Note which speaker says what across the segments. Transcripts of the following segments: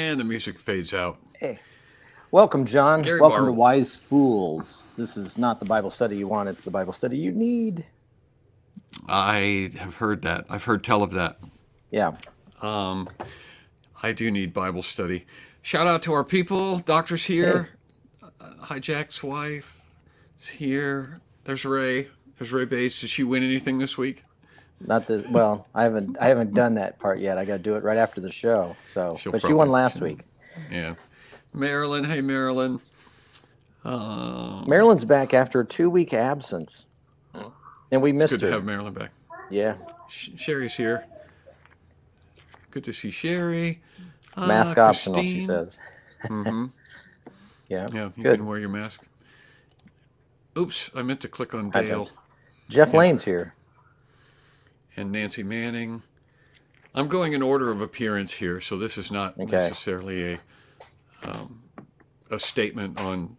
Speaker 1: And the music fades out.
Speaker 2: Hey, welcome, John.
Speaker 1: Gary
Speaker 2: Welcome to
Speaker 1: Marvel.
Speaker 2: Wise Fools. This is not the Bible study you want, it's the Bible study you need.
Speaker 1: I have heard that. I've heard tell of that.
Speaker 2: Yeah.
Speaker 1: I do need Bible study. Shout out to our people. Doctor's here. Hi, Jack's wife is here. There's Ray. There's Ray Bates. Did she win anything this week?
Speaker 2: Not the well, I haven't done that part yet. I got to do it right after the show. So,
Speaker 1: She'll
Speaker 2: but she won
Speaker 1: probably-
Speaker 2: last week.
Speaker 1: Yeah. Marilyn. Hey, Marilyn.
Speaker 2: Marilyn's back after a 2-week absence, and we missed
Speaker 1: Good to
Speaker 2: her.
Speaker 1: have Marilyn back.
Speaker 2: Yeah,
Speaker 1: Sherry's here. Good to see Sherry.
Speaker 2: mask optional, she
Speaker 1: Christine.
Speaker 2: says.
Speaker 1: Mm-hmm.
Speaker 2: Yeah,
Speaker 1: Yeah, you
Speaker 2: good.
Speaker 1: can wear your mask. Oops, I meant to click on
Speaker 2: Hi,
Speaker 1: Dale
Speaker 2: Jeff Lane's here.
Speaker 1: and Nancy Manning. I'm going in order of appearance here, so this is not
Speaker 2: Okay.
Speaker 1: necessarily a statement on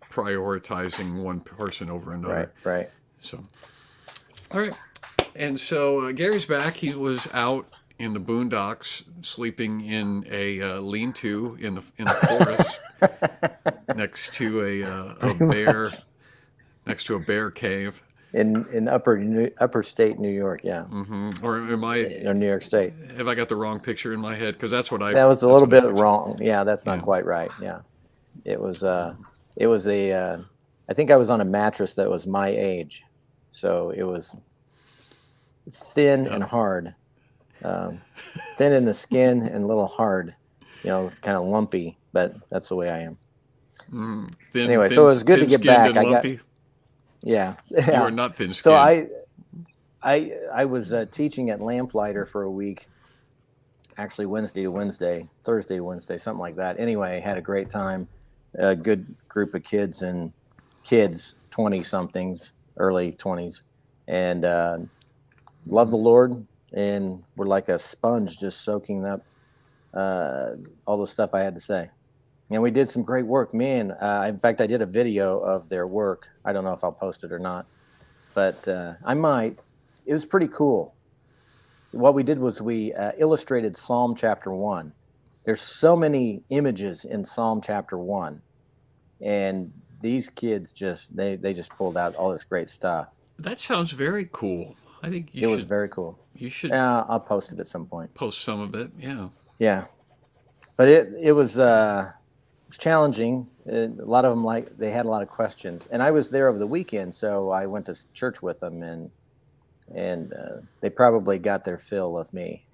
Speaker 1: prioritizing one person over another.
Speaker 2: Right.
Speaker 1: So, all right. And so Gary's back. He was out in the boondocks, sleeping in a lean-to in the forest, next to a bear, next to a bear cave.
Speaker 2: In upper state New York, yeah,
Speaker 1: Or am I?
Speaker 2: or New York State.
Speaker 1: Have I got the wrong picture in my head? Because that's what I.
Speaker 2: That was a
Speaker 1: that's
Speaker 2: little
Speaker 1: what I
Speaker 2: bit
Speaker 1: pictured.
Speaker 2: wrong. Yeah, that's not
Speaker 1: Yeah.
Speaker 2: quite right. Yeah, it was a. I think I was on a mattress that was my age, so it was thin and hard, thin in the skin and a little hard, kind of lumpy. But that's the way I am.
Speaker 1: Thin,
Speaker 2: Anyway, so it was good to get
Speaker 1: thin-skinned
Speaker 2: back.
Speaker 1: and
Speaker 2: I got-
Speaker 1: lumpy.
Speaker 2: Yeah,
Speaker 1: You
Speaker 2: yeah.
Speaker 1: are not thin-skinned.
Speaker 2: So I was teaching at Lamplighter for a week, actually Wednesday to Wednesday, Thursday to Wednesday, something like that. Anyway, had a great time, a good group of kids, 20-somethings, early 20s, and love the Lord, and we're like a sponge just soaking up all the stuff I had to say. And we did some great work. Man, in fact, I did a video of their work. I don't know if I'll post it or not, but I might. It was pretty cool. What we did was we illustrated Psalm chapter 1. There's so many images in Psalm chapter 1, and these kids they just pulled out all this great stuff.
Speaker 1: That sounds very cool. I think
Speaker 2: It was very cool.
Speaker 1: You should
Speaker 2: I'll post it at some point.
Speaker 1: post some of it. Yeah.
Speaker 2: Yeah, but it was challenging. A lot of them they had a lot of questions, and I was there over the weekend, so I went to church with them, and they probably got their fill of me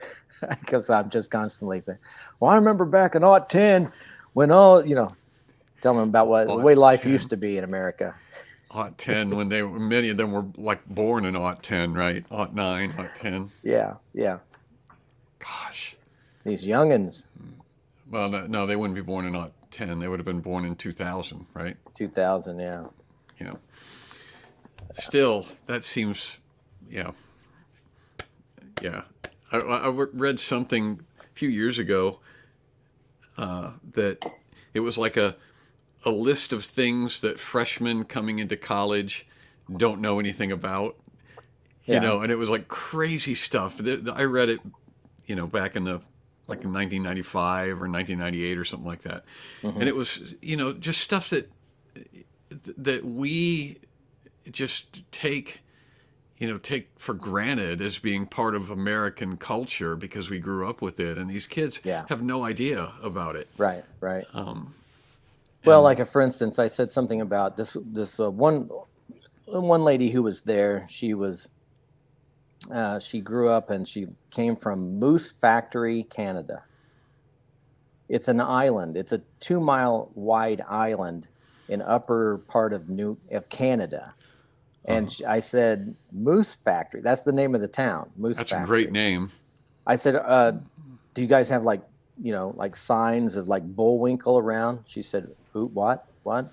Speaker 2: because I'm just constantly saying, "Well, I remember back in 2010 when telling them about the way life
Speaker 1: 10.
Speaker 2: used to be in America."
Speaker 1: 10 when many of them were like born in 10, right? 9, 10.
Speaker 2: Yeah.
Speaker 1: Gosh.
Speaker 2: These youngins,
Speaker 1: Well, no, they wouldn't be born in 10. They would have been born in 2000, right?
Speaker 2: 2000, yeah.
Speaker 1: Yeah. Still, that seems, yeah. I read something a few years ago that it was like a list of things that freshmen coming into college don't know anything about,
Speaker 2: Yeah.
Speaker 1: and it was like crazy stuff. I read it, back in like in 1995 or 1998 or something like that.
Speaker 2: Mm-hmm.
Speaker 1: And it was, just stuff that we just take for granted as being part of American culture because we grew up with it. And these kids
Speaker 2: Yeah.
Speaker 1: have no idea about it.
Speaker 2: Right. Well, like for instance, I said something about this one lady who was there. She grew up and she came from Moose Factory, Canada. It's an island. It's a 2-mile wide island in upper part of Canada. And I said, Moose Factory. That's the name of the town. Moose
Speaker 1: That's
Speaker 2: Factory.
Speaker 1: a great name.
Speaker 2: I said, do you guys have like signs of like Bullwinkle around? She said, who, what? I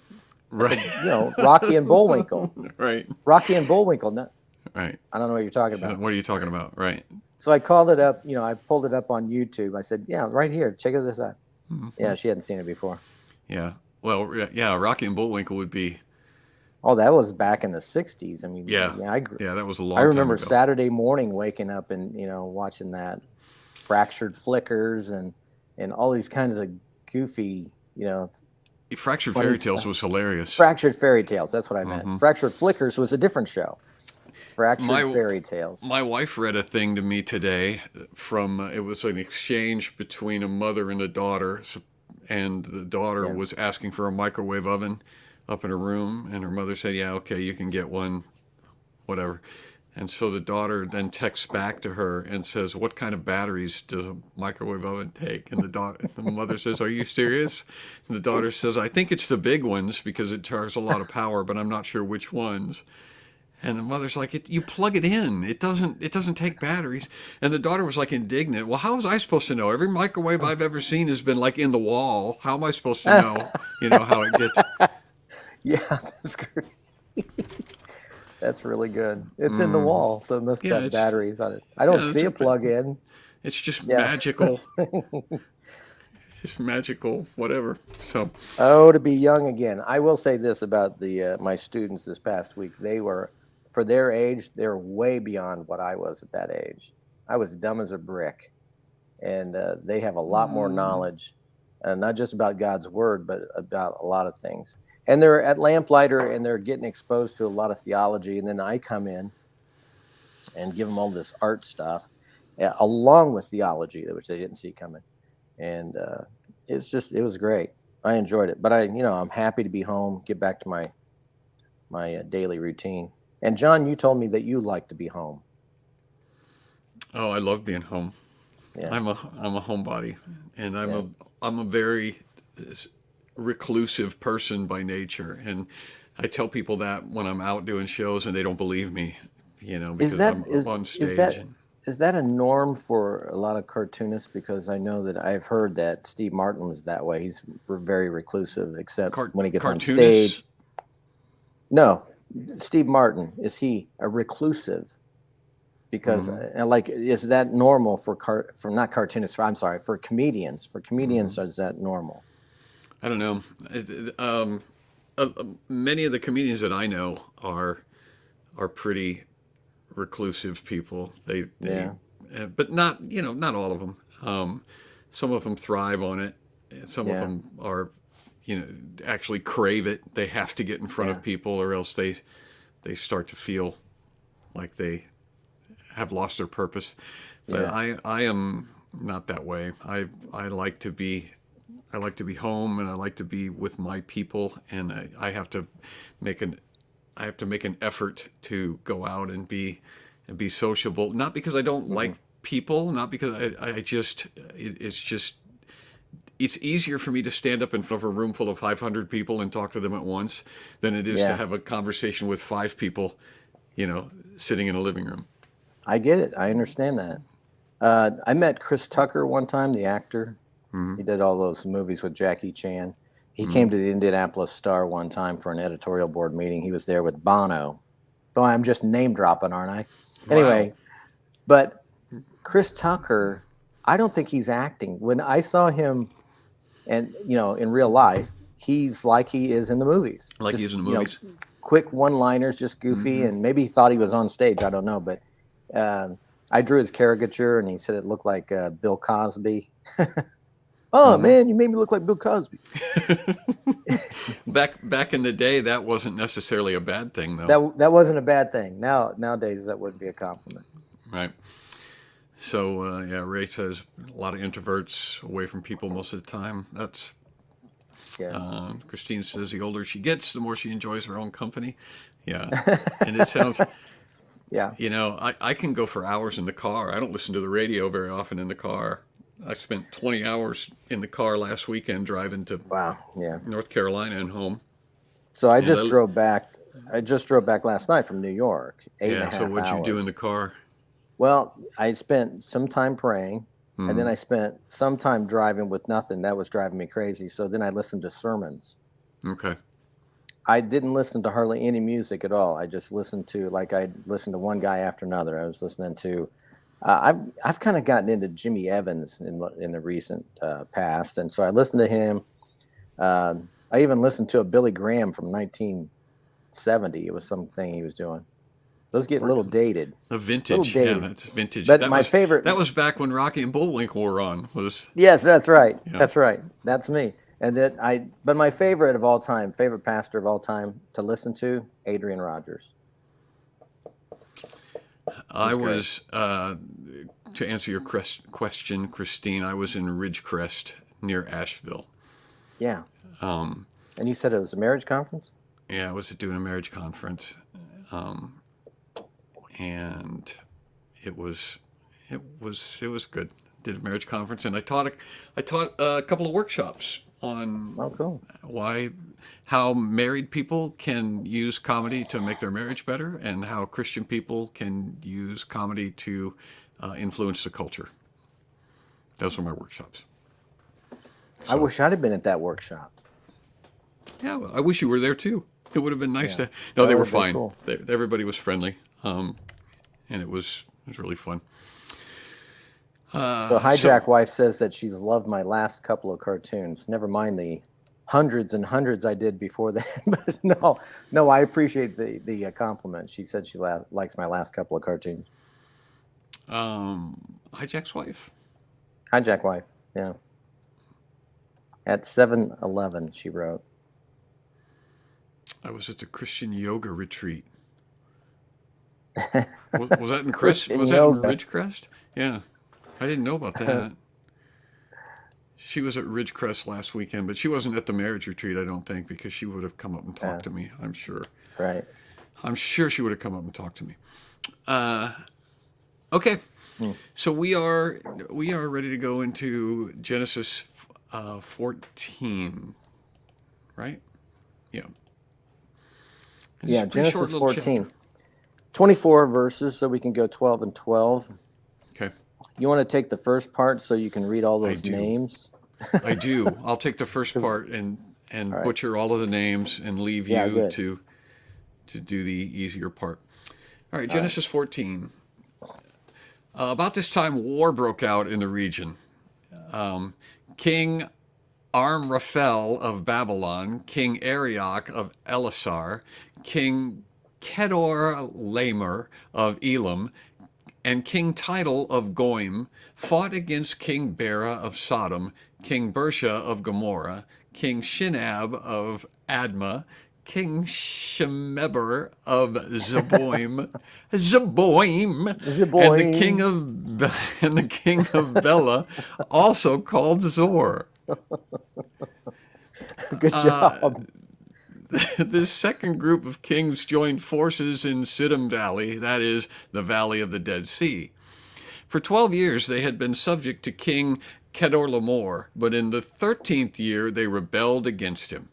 Speaker 1: Right.
Speaker 2: said, Rocky and Bullwinkle.
Speaker 1: Right.
Speaker 2: Rocky and Bullwinkle. No,
Speaker 1: Right.
Speaker 2: I don't know what you're talking about.
Speaker 1: What are you talking about? Right.
Speaker 2: So I called it up, I pulled it up on YouTube. I said, yeah, right here. Check this out.
Speaker 1: Mm-hmm.
Speaker 2: Yeah, she hadn't seen it before.
Speaker 1: Yeah. Well, yeah, Rocky and Bullwinkle would be.
Speaker 2: Oh, that was back in the 60s. I mean,
Speaker 1: Yeah. That was a long
Speaker 2: I remember
Speaker 1: time ago.
Speaker 2: Saturday morning waking up and, watching that fractured flickers and and all these kinds of goofy,
Speaker 1: Fractured
Speaker 2: funny
Speaker 1: Fairy Tales
Speaker 2: stuff.
Speaker 1: was hilarious.
Speaker 2: Fractured Fairy Tales. That's what I meant.
Speaker 1: Hmm.
Speaker 2: Fractured Flickers was a different show. Fractured
Speaker 1: My
Speaker 2: Fairy Tales.
Speaker 1: my wife read a thing to me today from it was an exchange between a mother and a daughter, and the daughter
Speaker 2: Yeah.
Speaker 1: was asking for a microwave oven up in her room, and her mother said, "Yeah, okay, you can get one, whatever." And so the daughter then texts back to her and says, "What kind of batteries does a microwave oven take?" And the mother says, "Are you serious?" And the daughter says, "I think it's the big ones because it charges a lot of power, but I'm not sure which ones." And the mother's like, "You plug it in. It doesn't take batteries." And the daughter was like indignant. "Well, how was I supposed to know? Every microwave I've ever seen has been like in the wall. How am I supposed to know, how it gets?"
Speaker 2: Yeah, that's great. That's really good. It's in the
Speaker 1: Mm,
Speaker 2: wall, so it must
Speaker 1: yeah,
Speaker 2: have
Speaker 1: it's
Speaker 2: batteries on it. I don't
Speaker 1: yeah,
Speaker 2: see a plug-in.
Speaker 1: it's just
Speaker 2: Yeah.
Speaker 1: magical. Just magical, whatever. So,
Speaker 2: Oh, to be young again. I will say this about the my students this past week. They were, for their age, they're way beyond what I was at that age. I was dumb as a brick, and they have a lot more
Speaker 1: mm,
Speaker 2: knowledge, not just about God's word, but about a lot of things. And they're at Lamplighter, and they're getting exposed to a lot of theology. And then I come in and give them all this art stuff, along with theology, which they didn't see coming. And it was great. I enjoyed it, but I'm happy to be home, get back to my daily routine. And John, you told me that you like to be home.
Speaker 1: oh, I love being home.
Speaker 2: Yeah,
Speaker 1: I'm a homebody, and
Speaker 2: yeah,
Speaker 1: I'm a very reclusive person by nature, and I tell people that when I'm out doing shows, and they don't believe me,
Speaker 2: is
Speaker 1: because
Speaker 2: that
Speaker 1: I'm up
Speaker 2: is
Speaker 1: on
Speaker 2: is
Speaker 1: stage.
Speaker 2: that
Speaker 1: And
Speaker 2: is that a norm for a lot of cartoonists? Because I know that I've heard that Steve Martin was that way. He's very reclusive, except when he gets on
Speaker 1: cartoonists,
Speaker 2: stage. No, Steve Martin, is he a reclusive? Because
Speaker 1: mm,
Speaker 2: like, is that normal for not cartoonists? I'm sorry, for comedians. For
Speaker 1: mm,
Speaker 2: comedians, is that normal?
Speaker 1: I don't know. Many of the comedians that I know are pretty reclusive people.
Speaker 2: Yeah,
Speaker 1: But not not all of them. Some of them thrive on it. And some of
Speaker 2: yeah,
Speaker 1: them are you know actually crave it. They have to get in front
Speaker 2: yeah,
Speaker 1: of people, or else they start to feel like they have lost their purpose. But
Speaker 2: yeah,
Speaker 1: I am not that way. I like to be I like to be home, and I like to be with my people, and I have to make an I have to make an effort to go out and be sociable. Not because I don't
Speaker 2: hmm,
Speaker 1: like people, not because I just it's just it's easier for me to stand up in front of a room full of 500 people and talk to them at once than it is to
Speaker 2: yeah.
Speaker 1: have a conversation with five people, sitting in a living room.
Speaker 2: I get it. I understand that. I met Chris Tucker one time, the actor.
Speaker 1: Mm-hmm.
Speaker 2: He did all those movies with Jackie Chan. He
Speaker 1: Mm-hmm.
Speaker 2: came to the Indianapolis Star one time for an editorial board meeting. He was there with Bono. Boy, I'm just name dropping, aren't I?
Speaker 1: Wow.
Speaker 2: Anyway, but Chris Tucker, I don't think he's acting. When I saw him, and in real life, he's like he is in the movies.
Speaker 1: Like
Speaker 2: Just
Speaker 1: he's in the movies.
Speaker 2: quick one-liners, just goofy,
Speaker 1: Mm-hmm.
Speaker 2: and maybe he thought he was on stage. I don't know, but I drew his caricature, and he said it looked like Bill Cosby. Oh
Speaker 1: Mm-hmm.
Speaker 2: man, you made me look like Bill Cosby.
Speaker 1: Back in the day, that wasn't necessarily a bad thing, though,
Speaker 2: That wasn't a bad thing. Nowadays that wouldn't be a compliment.
Speaker 1: right? So yeah, Ray says a lot of introverts away from people most of the time. That's
Speaker 2: Yeah.
Speaker 1: Christine says the older she gets, the more she enjoys her own company. Yeah, and it sounds,
Speaker 2: Yeah.
Speaker 1: I can go for hours in the car. I don't listen to the radio very often in the car. I spent 20 hours in the car last weekend driving to
Speaker 2: Wow. Yeah.
Speaker 1: North Carolina and home.
Speaker 2: So I
Speaker 1: And
Speaker 2: just drove back. I just drove back last night from New York, eight and a
Speaker 1: yeah, so
Speaker 2: half
Speaker 1: what'd you do in the
Speaker 2: hours.
Speaker 1: car?
Speaker 2: Well, I spent some time praying, and then
Speaker 1: Hmm.
Speaker 2: I spent some time driving with nothing. That was driving me crazy. So then I listened to sermons.
Speaker 1: Okay.
Speaker 2: I didn't listen to hardly any music at all. I just listened to, like, I listened to one guy after another. I was listening to. I've kind of gotten into Jimmy Evans in the recent past, and so I listened to him. I even listened to a Billy Graham from 1970. It was something he was doing. Those get a little dated.
Speaker 1: A
Speaker 2: Little
Speaker 1: vintage, yeah,
Speaker 2: dated.
Speaker 1: that's vintage.
Speaker 2: But my favorite.
Speaker 1: That was back when Rocky and Bullwinkle were on. Was
Speaker 2: Yes, that's right.
Speaker 1: yeah.
Speaker 2: That's right. That's me. And but my favorite of all time, favorite pastor of all time to listen to, Adrian Rogers.
Speaker 1: I was to answer your question, Christine. I was in Ridgecrest near Asheville.
Speaker 2: Yeah. And you said it was a marriage conference?
Speaker 1: Yeah, I was doing a marriage conference, and it was good. Did a marriage conference, and I taught a couple of workshops on
Speaker 2: cool.
Speaker 1: how married people can use comedy to make their marriage better, and how Christian people can use comedy to influence the culture. Those were my workshops.
Speaker 2: I wish I'd have been at that workshop.
Speaker 1: Yeah, well, I wish you were there too. It would have been nice to. No, they were fine.
Speaker 2: Cool.
Speaker 1: Everybody was friendly, and it was really fun.
Speaker 2: So Hijack Wife says that she's loved my last couple of cartoons. Never mind the hundreds and hundreds I did before that. But no, I appreciate the compliment. She said she likes my last couple of cartoons.
Speaker 1: Hijack's wife.
Speaker 2: Hijack Wife, yeah. At 7-Eleven, she wrote.
Speaker 1: I was at the Christian yoga retreat. Was that in Crest? Was that in Ridgecrest? Yeah, I didn't know about that. She was at Ridgecrest last weekend, but she wasn't at the marriage retreat, I don't think, because she would have come up and talked to me. I'm sure.
Speaker 2: Right.
Speaker 1: I'm sure she would have come up and talked to me. Okay, so we are ready to go into Genesis 14, right? Yeah.
Speaker 2: Yeah, Genesis 14. 24 verses, so we can go 12 and 12.
Speaker 1: Okay.
Speaker 2: You want to take the first part so you can read all those names?
Speaker 1: I do. I'll take the first part and butcher all of the names and leave you to do the easier part. All right, Genesis 14. About this time, war broke out in the region. King Amraphel of Babylon, King Arioch of Elasar, King Kedorlaomer of Elam, and King Tidal of Goim fought against King Bera of Sodom, King Bersha of Gomorrah, King Shinab of Admah, King Shemeber of Zeboim, and the king of Bela, also called Zor.
Speaker 2: Good job.
Speaker 1: This second group of kings joined forces in Siddim Valley, that is, the Valley of the Dead Sea. For 12 years they had been subject to King Kedorlaomer, but in the 13th year they rebelled against him.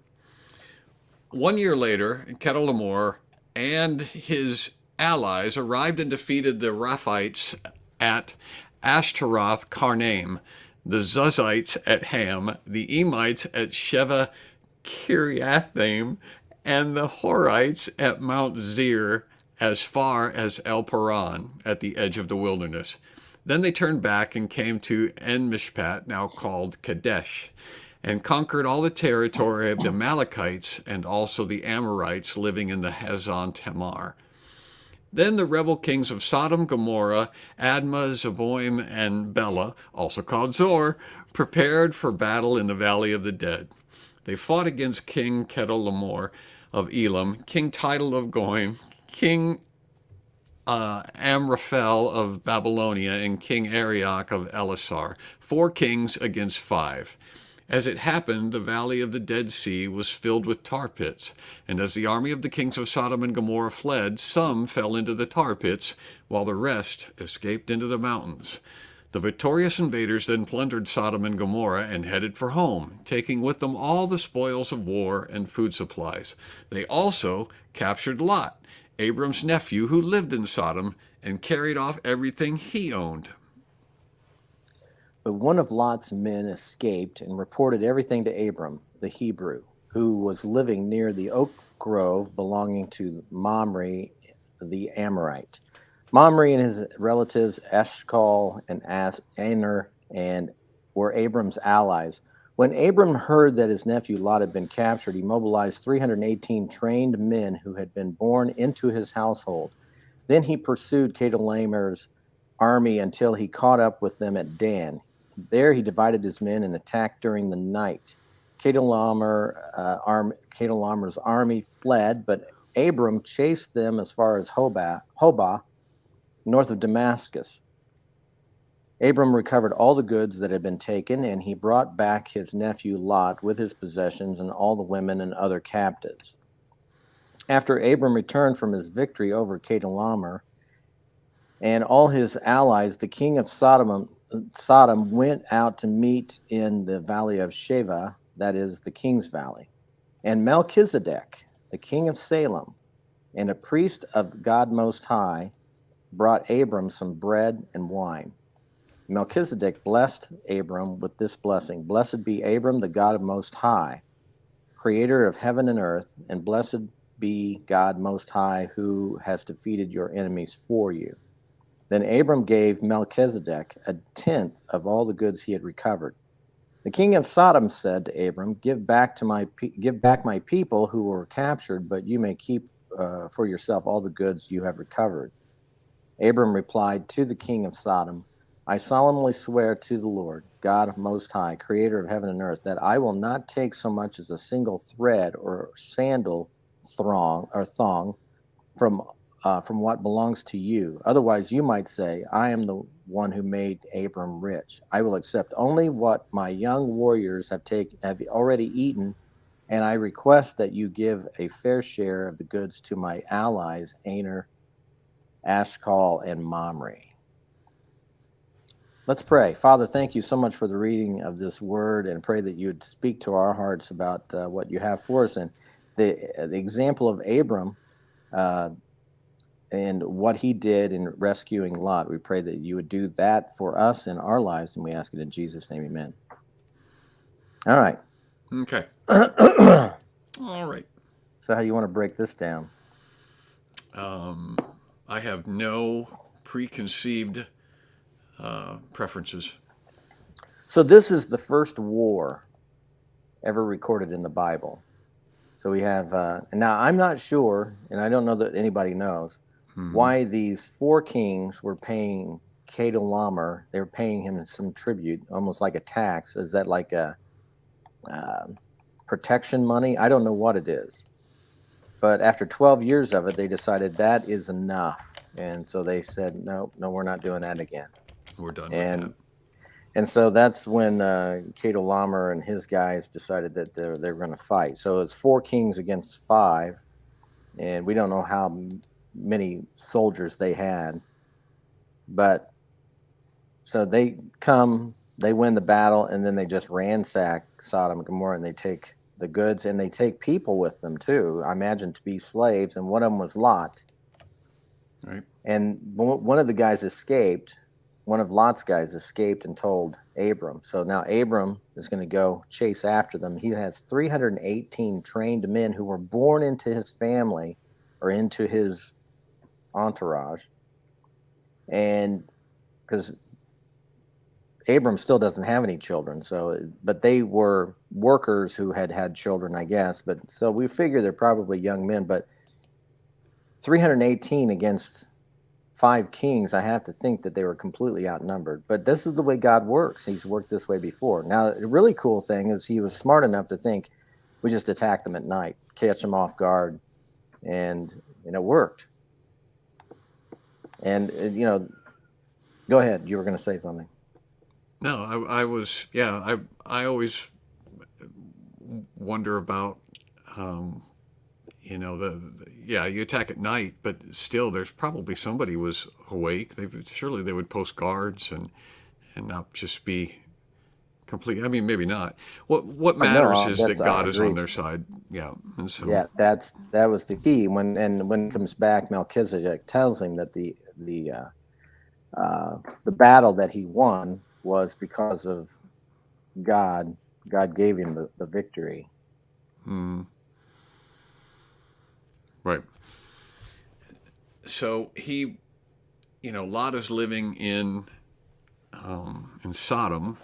Speaker 1: 1 year later, Kedorlaomer and his allies arrived and defeated the Raphites at Ashtaroth Karnaim, the Zuzites at Ham, the Emites at Sheva Kiriathaim, and the Horites at Mount Zir, as far as El Paran, at the edge of the wilderness. Then they turned back and came to En-Mishpat, now called Kadesh, and conquered all the territory of the Amalekites and also the Amorites living in the Hazon Tamar. Then the rebel kings of Sodom, Gomorrah, Admah, Zeboim, and Bela, also called Zor, prepared for battle in the Valley of the Dead. They fought against King Kedorlaomer of Elam, King Tidal of Goim, King Amraphel of Babylonia, and King Arioch of Elasar, 4 kings against 5. As it happened, the Valley of the Dead Sea was filled with tar pits, and as the army of the kings of Sodom and Gomorrah fled, some fell into the tar pits, while the rest escaped into the mountains. The victorious invaders then plundered Sodom and Gomorrah and headed for home, taking with them all the spoils of war and food supplies. They also captured Lot, Abram's nephew, who lived in Sodom, and carried off everything he owned.
Speaker 2: But one of Lot's men escaped and reported everything to Abram, the Hebrew, who was living near the oak grove belonging to Mamre, the Amorite. Mamre and his relatives Eshcol and Aner and were Abram's allies. When Abram heard that his nephew Lot had been captured, he mobilized 318 trained men who had been born into his household. Then he pursued Chedorlaomer's army until he caught up with them at Dan. There he divided his men and attacked during the night. Chedorlaomer's army fled, but Abram chased them as far as Hobah, north of Damascus. Abram recovered all the goods that had been taken, and he brought back his nephew Lot with his possessions and all the women and other captives. After Abram returned from his victory over Chedorlaomer and all his allies, the king of Sodom went out to meet in the valley of Sheva, that is the king's valley. And Melchizedek, the king of Salem, and a priest of God Most High, brought Abram some bread and wine. Melchizedek blessed Abram with this blessing: Blessed be Abram, the God of Most High, creator of heaven and earth, and blessed be God Most High, who has defeated your enemies for you. Then Abram gave Melchizedek a tenth of all the goods he had recovered. The king of Sodom said to Abram, give back my people who were captured, but you may keep for yourself all the goods you have recovered. Abram replied to the king of Sodom, I solemnly swear to the Lord, God Most High, creator of heaven and earth, that I will not take so much as a single thread or sandal thong from what belongs to you. Otherwise, you might say, I am the one who made Abram rich. I will accept only what my young warriors have already eaten, and I request that you give a fair share of the goods to my allies, Aner, Ashkal, and Mamre. Let's pray. Father, thank you so much for the reading of this word, and pray that you'd speak to our hearts about what you have for us. And the example of Abram and what he did in rescuing Lot, we pray that you would do that for us in our lives, and we ask it in Jesus' name, amen. All right.
Speaker 1: Okay. All right.
Speaker 2: So how do you want to break this down?
Speaker 1: I have no preconceived preferences.
Speaker 2: So this is the first war ever recorded in the Bible. So we have, now I'm not sure, and I don't know that anybody knows, why these four kings were paying Chedorlaomer. They were paying him some tribute, almost like a tax. Is that like a protection money? I don't know what it is. But after 12 years of it, they decided that is enough. And so they said, no, we're not doing that again.
Speaker 1: We're done with that.
Speaker 2: And so that's when Chedorlaomer and his guys decided that they were going to fight. So it's 4 kings against 5, and we don't know how many soldiers they had. But so they win the battle, and then they just ransack Sodom and Gomorrah, and they take the goods, and they take people with them too, I imagine, to be slaves, and one of them was Lot.
Speaker 1: Right.
Speaker 2: And one of the guys escaped. One of Lot's guys escaped and told Abram. So now Abram is going to go chase after them. He has 318 trained men who were born into his family or into his entourage. And because Abram still doesn't have any children, but they were workers who had children, I guess. But so we figure they're probably young men. But 318 against 5 kings, I have to think that they were completely outnumbered. But this is the way God works. He's worked this way before. Now, the really cool thing is he was smart enough to think we just attack them at night, catch them off guard, and it worked. And go ahead. You were going to say something.
Speaker 1: No, I always wonder about you attack at night, but still there's probably somebody was awake. Surely they would post guards and not just be complete. I mean, maybe not. What matters is that God is on their side. Yeah, and so
Speaker 2: that was the key. When it comes back, Melchizedek tells him that the battle that he won was because of God. God gave him the victory.
Speaker 1: Right. So he, Lot is living in Sodom,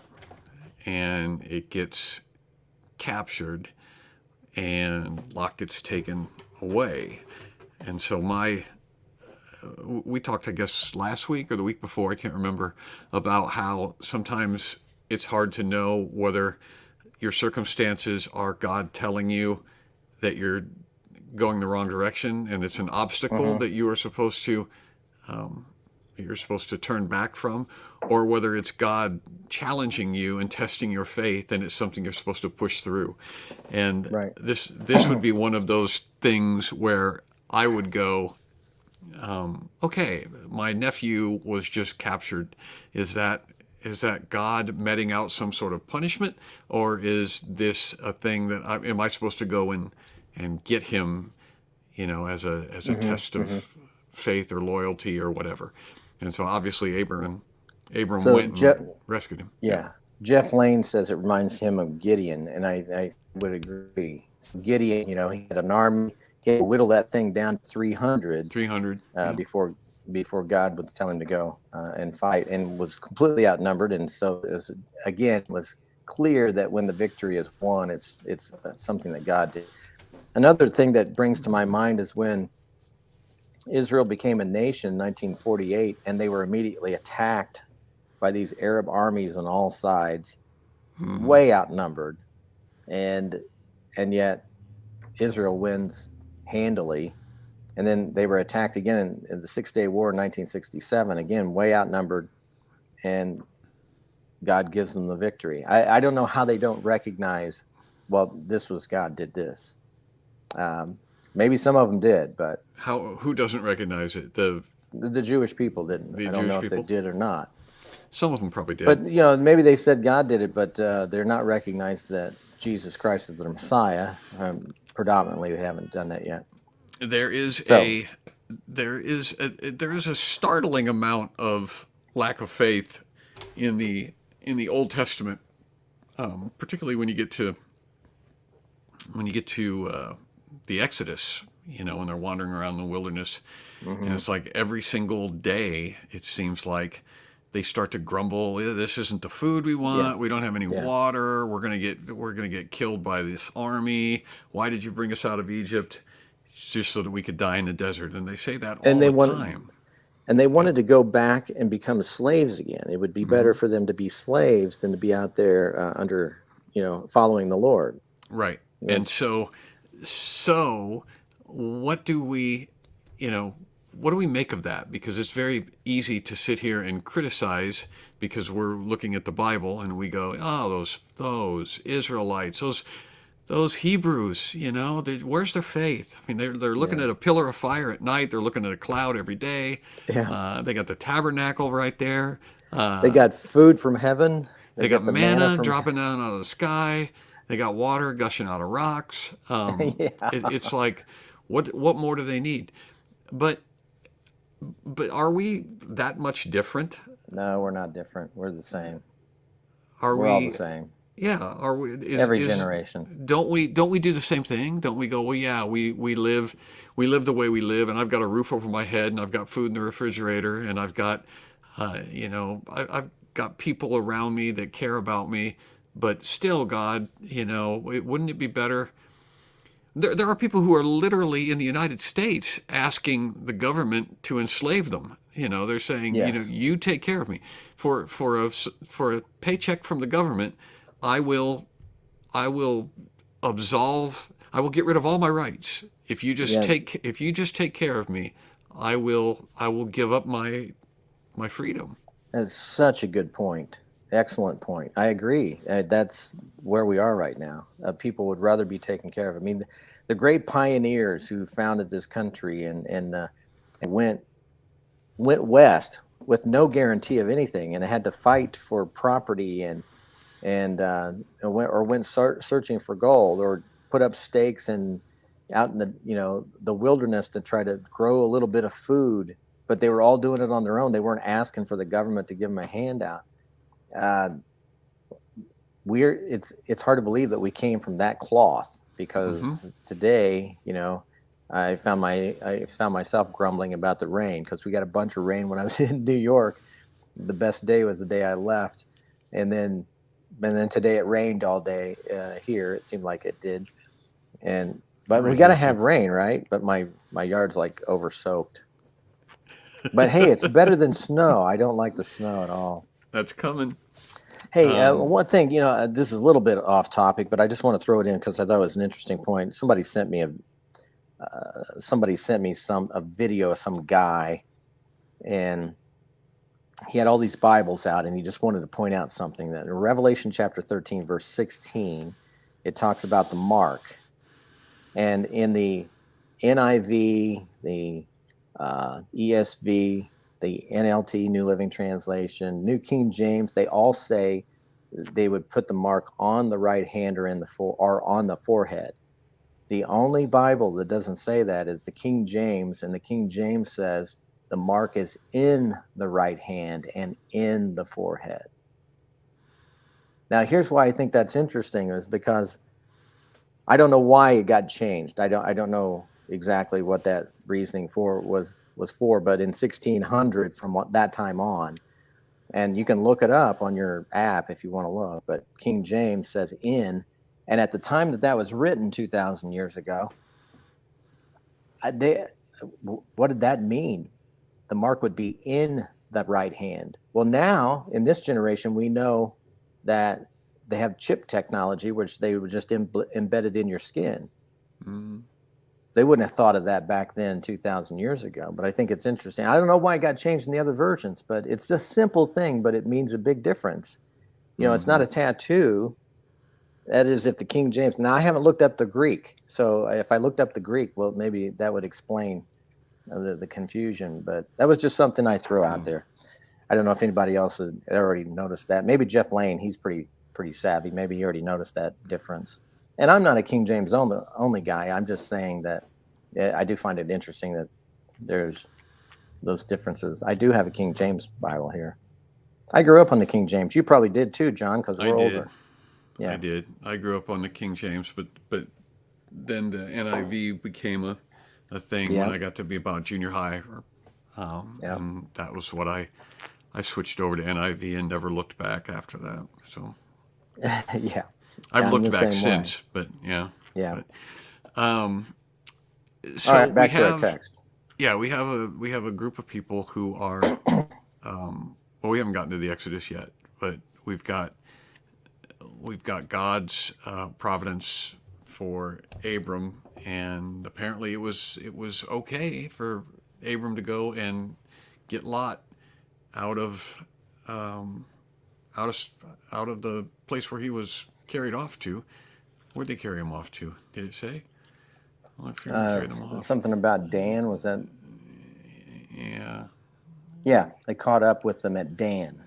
Speaker 1: and it gets captured, and Lot gets taken away. And so my we talked, I guess, last week or the week before, I can't remember, about how sometimes it's hard to know whether your circumstances are God telling you that you're going the wrong direction and it's an obstacle
Speaker 2: Hmm.
Speaker 1: that you're supposed to turn back from, or whether it's God challenging you and testing your faith and it's something you're supposed to push through. And
Speaker 2: Right.
Speaker 1: this would be one of those things where I would go, okay, my nephew was just captured. Is that God meting out some sort of punishment, or is this a thing that am I supposed to go and get him, as a
Speaker 2: Hmm.
Speaker 1: test
Speaker 2: Hmm.
Speaker 1: of faith or loyalty or whatever? And so obviously Abram
Speaker 2: So
Speaker 1: went and rescued him. Yeah.
Speaker 2: Yeah, Jeff Lane says it reminds him of Gideon, and I would agree. Gideon, he had an army. He had to whittle that thing down to 300
Speaker 1: 300. Yeah.
Speaker 2: before God would tell him to go and fight, and was completely outnumbered. And so, it was clear that when the victory is won, it's something that God did. Another thing that brings to my mind is when Israel became a nation in 1948, and they were immediately attacked by these Arab armies on all sides,
Speaker 1: Hmm.
Speaker 2: way outnumbered, and yet Israel wins handily. And then they were attacked again in the 6 Day War in 1967, again way outnumbered, and God gives them the victory. I don't know how they don't recognize, well, this was God did this. Maybe some of them did, but
Speaker 1: Who doesn't recognize it?
Speaker 2: the Jewish people didn't.
Speaker 1: The
Speaker 2: I don't
Speaker 1: Jewish
Speaker 2: know if they
Speaker 1: people.
Speaker 2: did or not.
Speaker 1: Some of them probably
Speaker 2: But
Speaker 1: did.
Speaker 2: maybe they said God did it, but they're not recognized that Jesus Christ is the Messiah. Predominantly, they haven't done that yet.
Speaker 1: There is
Speaker 2: So,
Speaker 1: a there is a startling amount of lack of faith in the Old Testament, particularly when you get to the Exodus. When they're wandering around the wilderness, and
Speaker 2: hmm
Speaker 1: it's like every single day it seems like they start to grumble. This isn't the food we
Speaker 2: yeah,
Speaker 1: want. We don't have any
Speaker 2: yeah,
Speaker 1: water. We're gonna get killed by this army. Why did you bring us out of Egypt? Just so that we could die in the desert. And they say that
Speaker 2: and
Speaker 1: all
Speaker 2: they
Speaker 1: the
Speaker 2: want
Speaker 1: time.
Speaker 2: and they
Speaker 1: Yeah.
Speaker 2: wanted to go back and become slaves again. It would be better
Speaker 1: Hmm.
Speaker 2: for them to be slaves than to be out there under, following the Lord.
Speaker 1: Right. And
Speaker 2: It's
Speaker 1: so what do we, you know, what do we make of that? Because it's very easy to sit here and criticize because we're looking at the Bible and we go, oh, those Israelites, those Hebrews, where's their faith? I mean, they're looking
Speaker 2: yeah,
Speaker 1: at a pillar of fire at night. They're looking at a cloud every day.
Speaker 2: yeah.
Speaker 1: They got the tabernacle right there.
Speaker 2: They
Speaker 1: Uh,
Speaker 2: got food from heaven. They
Speaker 1: they got
Speaker 2: got the manna
Speaker 1: manna
Speaker 2: from.
Speaker 1: dropping down out of the sky. They got water gushing out of rocks.
Speaker 2: Yeah.
Speaker 1: It's like, what more do they need? But but are we that much different?
Speaker 2: No, we're not different. We're the same.
Speaker 1: Are
Speaker 2: We're all the
Speaker 1: we?
Speaker 2: same.
Speaker 1: Yeah. Are we?
Speaker 2: Every
Speaker 1: Is
Speaker 2: generation.
Speaker 1: don't we do the same thing? Don't we go? Well, yeah, we live the way we live, and I've got a roof over my head, and I've got food in the refrigerator, and I've got, I've got people around me that care about me. But still, God, wouldn't it be better? There are people who are literally in the United States asking the government to enslave them. They're saying,
Speaker 2: Yes.
Speaker 1: you take care of me for a paycheck from the government. I will I will absolve. I will get rid of all my rights
Speaker 2: Yeah.
Speaker 1: if you just take care of me. I will give up my freedom.
Speaker 2: That's such a good point. Excellent point. I agree. That's where we are right now. People would rather be taken care of. I mean, the great pioneers who founded this country and went west with no guarantee of anything, and had to fight for property and went searching for gold, or put up stakes and out in the wilderness to try to grow a little bit of food, but they were all doing it on their own. They weren't asking for the government to give them a handout. uh, it's hard to believe that we came from that cloth,
Speaker 1: Hmm.
Speaker 2: because today, I found myself grumbling about the rain, because we got a bunch of rain when I was in New York. The best day was the day I left, and then today it rained all day here. It seemed like it did, but we
Speaker 1: Right
Speaker 2: got to
Speaker 1: here too.
Speaker 2: have rain, right? But my yard's like over soaked. But hey, it's better than snow. I don't like the snow at all.
Speaker 1: That's coming.
Speaker 2: Hey, one thing, this is a little bit off topic, but I just want to throw it in because I thought it was an interesting point. Somebody sent me a video of some guy, and he had all these Bibles out, and he just wanted to point out something that in Revelation chapter 13, verse 16, it talks about the mark. And in the NIV, the ESV, the NLT, New Living Translation, New King James, they all say they would put the mark on the right hand or on the forehead. The only Bible that doesn't say that is the King James, and the King James says the mark is in the right hand and in the forehead. Now, here's why I think that's interesting, is because I don't know why it got changed. I don't know exactly what that reasoning was for, but in 1600, from that time on, and you can look it up on your app if you want to look, but King James says in, and at the time that was written 2,000 years ago, what did that mean? The mark would be in the right hand. Well, now in this generation, we know that they have chip technology, which they were just embedded in your skin.
Speaker 1: Mm.
Speaker 2: They wouldn't have thought of that back then 2,000 years ago, but I think it's interesting. I don't know why it got changed in the other versions, but it's a simple thing, but it means a big difference. It's not a tattoo. That is if the King James. Now, I haven't looked up the Greek, so if I looked up the Greek, well, maybe that would explain the confusion, but that was just something I threw out there. I don't know if anybody else had already noticed that. Maybe Jeff Lane, he's pretty savvy. Maybe he already noticed that difference. And I'm not a King James only guy. I'm just saying that I do find it interesting that there's those differences. I do have a King James Bible here. I grew up on the King James. You probably did too, John, because we're older.
Speaker 1: Yeah, I did. I grew up on the King James, but then the NIV became a thing when I got to be about junior high, and that was what I switched over to NIV and never looked back after that. So
Speaker 2: yeah,
Speaker 1: I've looked back since, but yeah.
Speaker 2: But,
Speaker 1: so
Speaker 2: all right, back to our text.
Speaker 1: Yeah, we have a group of people who are well, we haven't gotten to the Exodus yet, but we've got God's providence for Abram, and apparently it was okay for Abram to go and get Lot out of the place where he was carried off to. Where'd they carry him off to? Did it say?
Speaker 2: Something about Dan, was that?
Speaker 1: Yeah.
Speaker 2: Yeah, they caught up with them at Dan.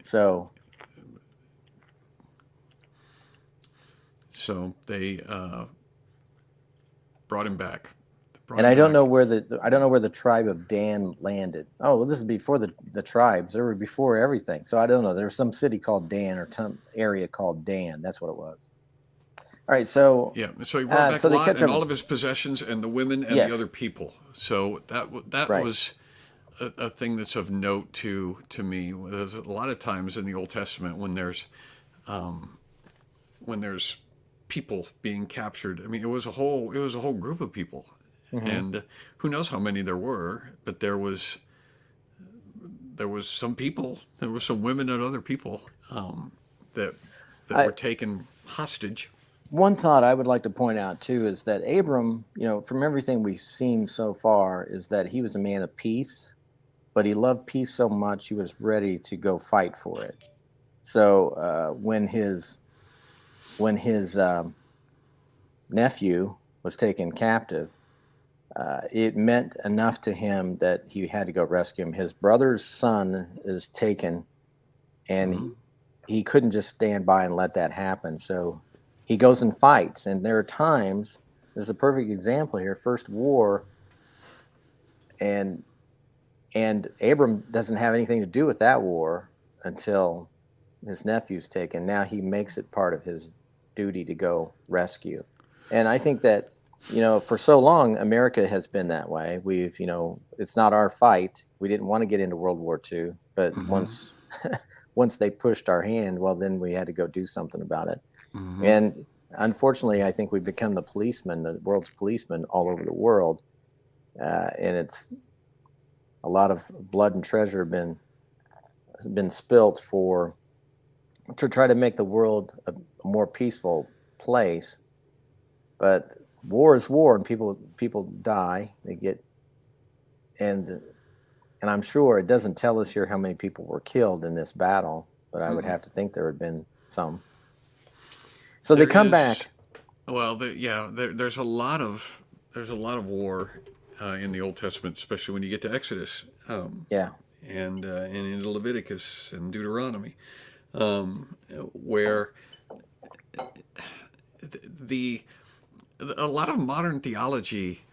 Speaker 2: So
Speaker 1: they brought him back.
Speaker 2: I don't know where the tribe of Dan landed. Oh, well, this is before the tribes. They were before everything. So I don't know. There was some city called Dan or some area called Dan. That's what it was. All right, so
Speaker 1: he brought back Lot and all of his possessions and the women and the other people. So that was a thing that's of note to me. There's a lot of times in the Old Testament when there's people being captured. I mean, it was a whole group of people, and who knows how many there were, but there was some people, there were some women and other people that were taken hostage.
Speaker 2: One thought I would like to point out too is that Abram, from everything we've seen so far, is that he was a man of peace, but he loved peace so much he was ready to go fight for it. So when his nephew was taken captive, it meant enough to him that he had to go rescue him. His brother's son is taken, and he couldn't just stand by and let that happen. So he goes and fights. And there are times, this is a perfect example here, first war, and Abram doesn't have anything to do with that war until his nephew's taken. Now he makes it part of his duty to go rescue. And I think that, for so long, America has been that way. We've, it's not our fight. We didn't want to get into World War II, but once they pushed our hand, well, then we had to go do something about it. And unfortunately, I think we've become the world's policemen all over the world. And a lot of blood and treasure has been spilt to try to make the world a more peaceful place. But war is war, and people die. They get and I'm sure it doesn't tell us here how many people were killed in this battle, but I would have to think there had been some. So
Speaker 1: There
Speaker 2: they come
Speaker 1: is,
Speaker 2: back.
Speaker 1: well, there's a lot of war in the Old Testament, especially when you get to Exodus,
Speaker 2: Yeah.
Speaker 1: and in Leviticus and Deuteronomy, where the a lot of modern theology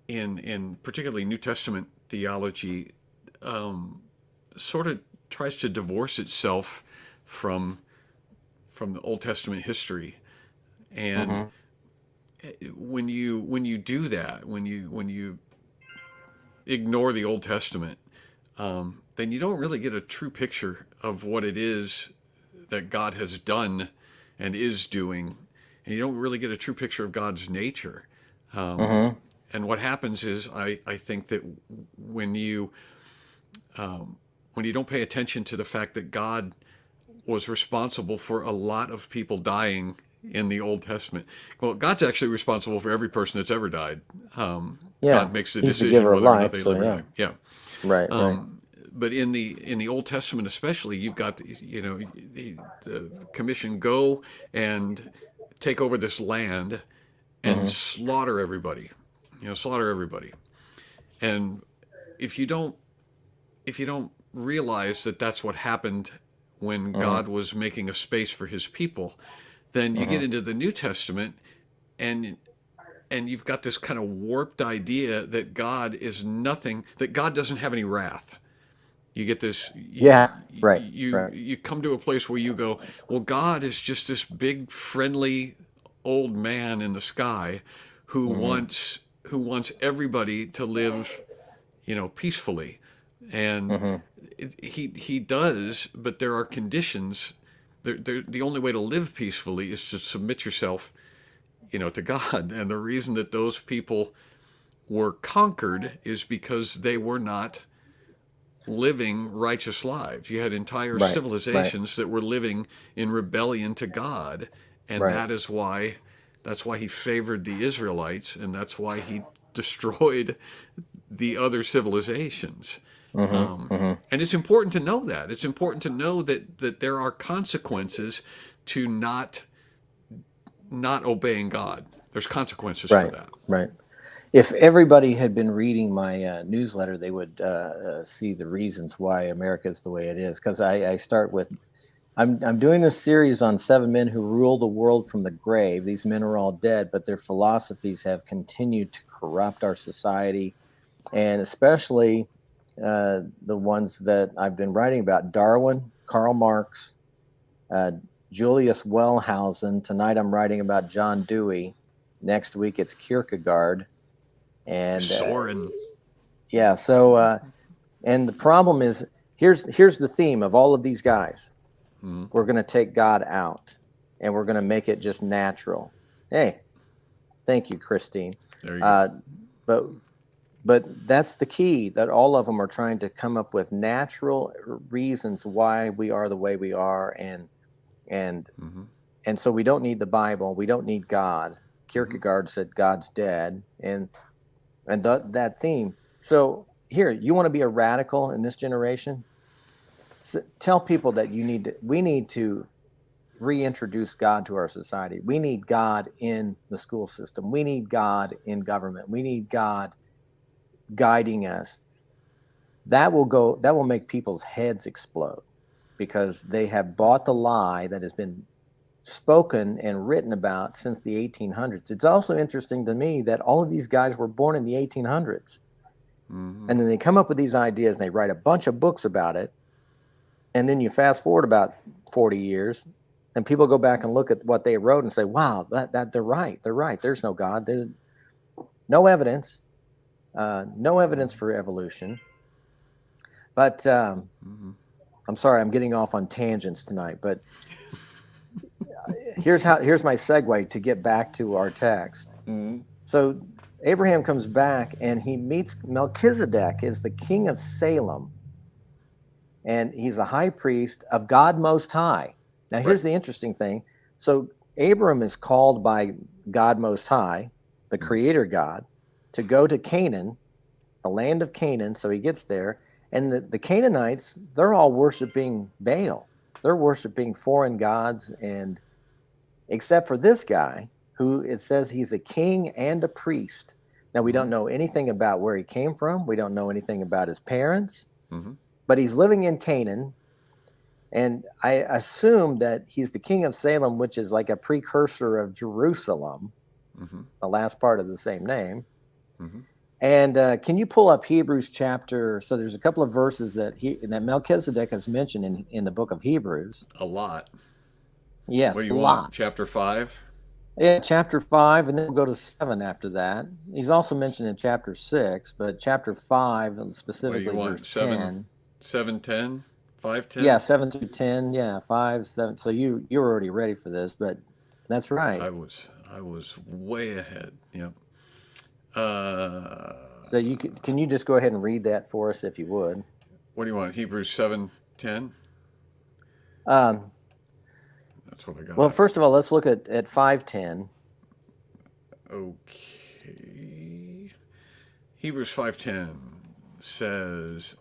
Speaker 1: in particularly New Testament theology sort of tries to divorce itself from the Old Testament history. And
Speaker 2: Mm-hmm.
Speaker 1: when you do that, when you ignore the Old Testament, then you don't really get a true picture of what it is that God has done and is doing, and you don't really get a true picture of God's nature. Um,
Speaker 2: Mm-hmm.
Speaker 1: and what happens is, I think that when you when you don't pay attention to the fact that God was responsible for a lot of people dying in the Old Testament. Well, God's actually responsible for every person that's ever died.
Speaker 2: Yeah.
Speaker 1: God makes the
Speaker 2: He's the
Speaker 1: decision
Speaker 2: giver of
Speaker 1: whether or not
Speaker 2: life.
Speaker 1: they
Speaker 2: So
Speaker 1: live or
Speaker 2: yeah.
Speaker 1: die. Yeah.
Speaker 2: Right. Right.
Speaker 1: But in the Old Testament especially, you've got the commission, go and take over this land and
Speaker 2: Mm-hmm.
Speaker 1: slaughter everybody. Slaughter everybody. And if you don't realize that that's what happened when
Speaker 2: Mm-hmm.
Speaker 1: God was making a space for his people, then you get
Speaker 2: Mm-hmm.
Speaker 1: into the New Testament, and you've got this kind of warped idea that God is nothing, that God doesn't have any wrath. You get this,
Speaker 2: Yeah. Right. Right.
Speaker 1: you come to a place where you go, well, God is just this big friendly old man in the sky who
Speaker 2: Mm-hmm.
Speaker 1: wants everybody to live, peacefully. And
Speaker 2: Mm-hmm.
Speaker 1: he does, but there are conditions. The only way to live peacefully is to submit yourself, to God. And the reason that those people were conquered is because they were not living righteous lives. You had entire
Speaker 2: Right. Right.
Speaker 1: civilizations that were living in rebellion to God, and
Speaker 2: Right.
Speaker 1: that's why he favored the Israelites, and that's why he destroyed the other civilizations.
Speaker 2: Mm-hmm. Mm-hmm.
Speaker 1: And it's important to know that. It's important to know that there are consequences to not obeying God. There's consequences for
Speaker 2: Right.
Speaker 1: that.
Speaker 2: Right. If everybody had been reading my newsletter, they would see the reasons why America is the way it is. Because I start with, I'm doing this series on 7 men who rule the world from the grave. These men are all dead, but their philosophies have continued to corrupt our society, and especially the ones that I've been writing about: Darwin, Karl Marx, uh, Julius Wellhausen. Tonight I'm writing about John Dewey. Next week it's Kierkegaard. And
Speaker 1: Soren.
Speaker 2: yeah, so and the problem is, here's the theme of all of these guys.
Speaker 1: Mm-hmm.
Speaker 2: We're going to take God out, and we're going to make it just natural. Hey, thank you, Christine.
Speaker 1: There you go.
Speaker 2: But that's the key, that all of them are trying to come up with natural reasons why we are the way we are, and
Speaker 1: Mm-hmm.
Speaker 2: and so we don't need the Bible, we don't need God.
Speaker 1: Mm-hmm.
Speaker 2: Kierkegaard said God's dead, and that theme. So here, you want to be a radical in this generation? Tell people that we need to reintroduce God to our society. We need God in the school system. We need God in government. We need God guiding us. That will make people's heads explode, because they have bought the lie that has been spoken and written about since the 1800s. It's also interesting to me that all of these guys were born in the 1800s.
Speaker 1: Mm-hmm.
Speaker 2: And then they come up with these ideas and they write a bunch of books about it. And then you fast forward about 40 years and people go back and look at what they wrote and say, wow, that they're right. They're right. There's no God. There's no evidence. No evidence for evolution. But
Speaker 1: Mm-hmm.
Speaker 2: I'm sorry, I'm getting off on tangents tonight. But here's my segue to get back to our text.
Speaker 1: Mm-hmm.
Speaker 2: So Abraham comes back and he meets Melchizedek, is the king of Salem, and he's a high priest of God Most High. Now, here's the interesting thing. So Abram is called by God Most High, the Creator God, to go to Canaan, the land of Canaan. So he gets there, and the Canaanites, they're all worshiping Baal. They're worshiping foreign gods, and except for this guy, who it says he's a king and a priest. Now, we don't know anything about where he came from. We don't know anything about his parents, but he's living in Canaan. And I assume that he's the king of Salem, which is like a precursor of Jerusalem, the last part of the same name. And can you pull up Hebrews chapter? So there's a couple of verses that Melchizedek is mentioned in the book of Hebrews.
Speaker 1: A lot.
Speaker 2: Yes,
Speaker 1: What do you
Speaker 2: a
Speaker 1: want?
Speaker 2: lot.
Speaker 1: Chapter 5?
Speaker 2: Yeah, chapter 5, and then we'll go to 7 after that. He's also mentioned in chapter 6, but chapter 5, specifically verse 10.
Speaker 1: 7:10? 5:10?
Speaker 2: Yeah, 7 through 10. Yeah, 5, 7. So you're already ready for this, but that's right.
Speaker 1: I was way ahead. Yep.
Speaker 2: So can you just go ahead and read that for us if you would?
Speaker 1: What do you want? Hebrews 7:10? That's what I got.
Speaker 2: Well, first of all, let's look at 5:10.
Speaker 1: Okay. Hebrews 5:10 says,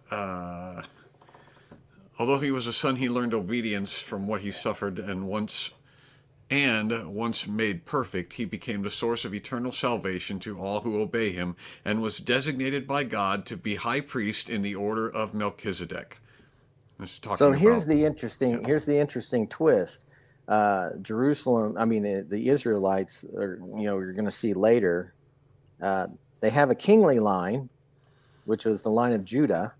Speaker 1: although he was a son, he learned obedience from what he suffered, and once made perfect, he became the source of eternal salvation to all who obey him, and was designated by God to be high priest in the order of Melchizedek.
Speaker 2: Here's the interesting twist. Jerusalem, the Israelites, you're going to see later, they have a kingly line, which was the line of Judah,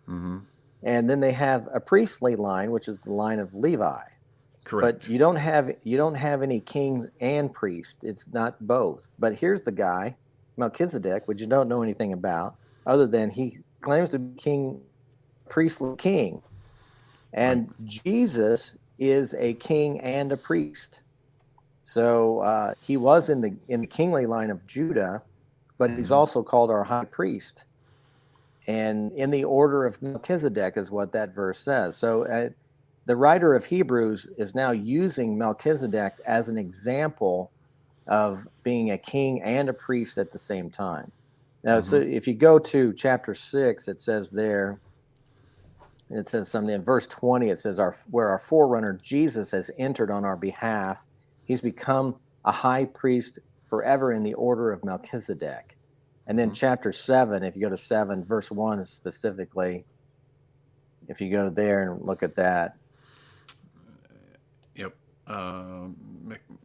Speaker 2: and then they have a priestly line, which is the line of Levi.
Speaker 1: Correct.
Speaker 2: But you don't have any king and priest. It's not both. But here's the guy, Melchizedek, which you don't know anything about, other than he claims to be king, priestly king, and Jesus is a king and a priest. So he was in the kingly line of Judah, but he's also called our high priest, and in the order of Melchizedek is what that verse says. So the writer of Hebrews is now using Melchizedek as an example of being a king and a priest at the same time. Now, so if you go to chapter 6, it says there, it says something in verse 20, it says, where our forerunner Jesus has entered on our behalf, he's become a high priest forever in the order of Melchizedek. And then chapter 7, if you go to 7, verse 1 specifically, if you go there and look at that.
Speaker 1: Yep.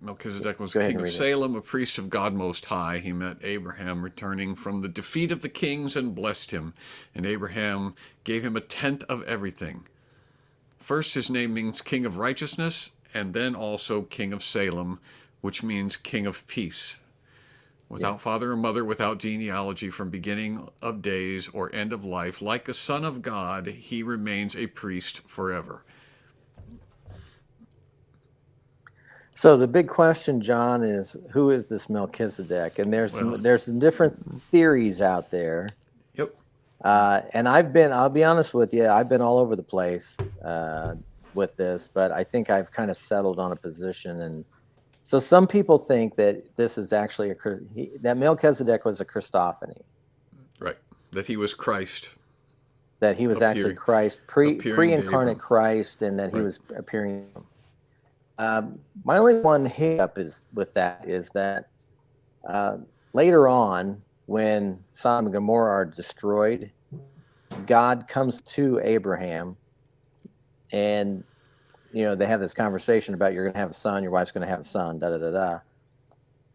Speaker 1: Melchizedek was king of Salem, a priest of God Most High. He met Abraham returning from the defeat of the kings and blessed him. And Abraham gave him a tenth of everything. First, his name means king of righteousness, and then also king of Salem, which means king of peace. Without father or mother, without genealogy from beginning of days or end of life, like a son of God, he remains a priest forever.
Speaker 2: So the big question, John, is who is this Melchizedek? And there's some different theories out there.
Speaker 1: Yep.
Speaker 2: And I'll be honest with you, I've been all over the place with this, but I think I've kind of settled on a position. And so some people think that this is actually that Melchizedek was a Christophany.
Speaker 1: Right. That he was Christ.
Speaker 2: That he was actually Christ, pre-incarnate Christ, and that he was appearing. My only one hiccup with that is that later on, when Sodom and Gomorrah are destroyed, God comes to Abraham, and they have this conversation about you're going to have a son, your wife's going to have a son, da da da da.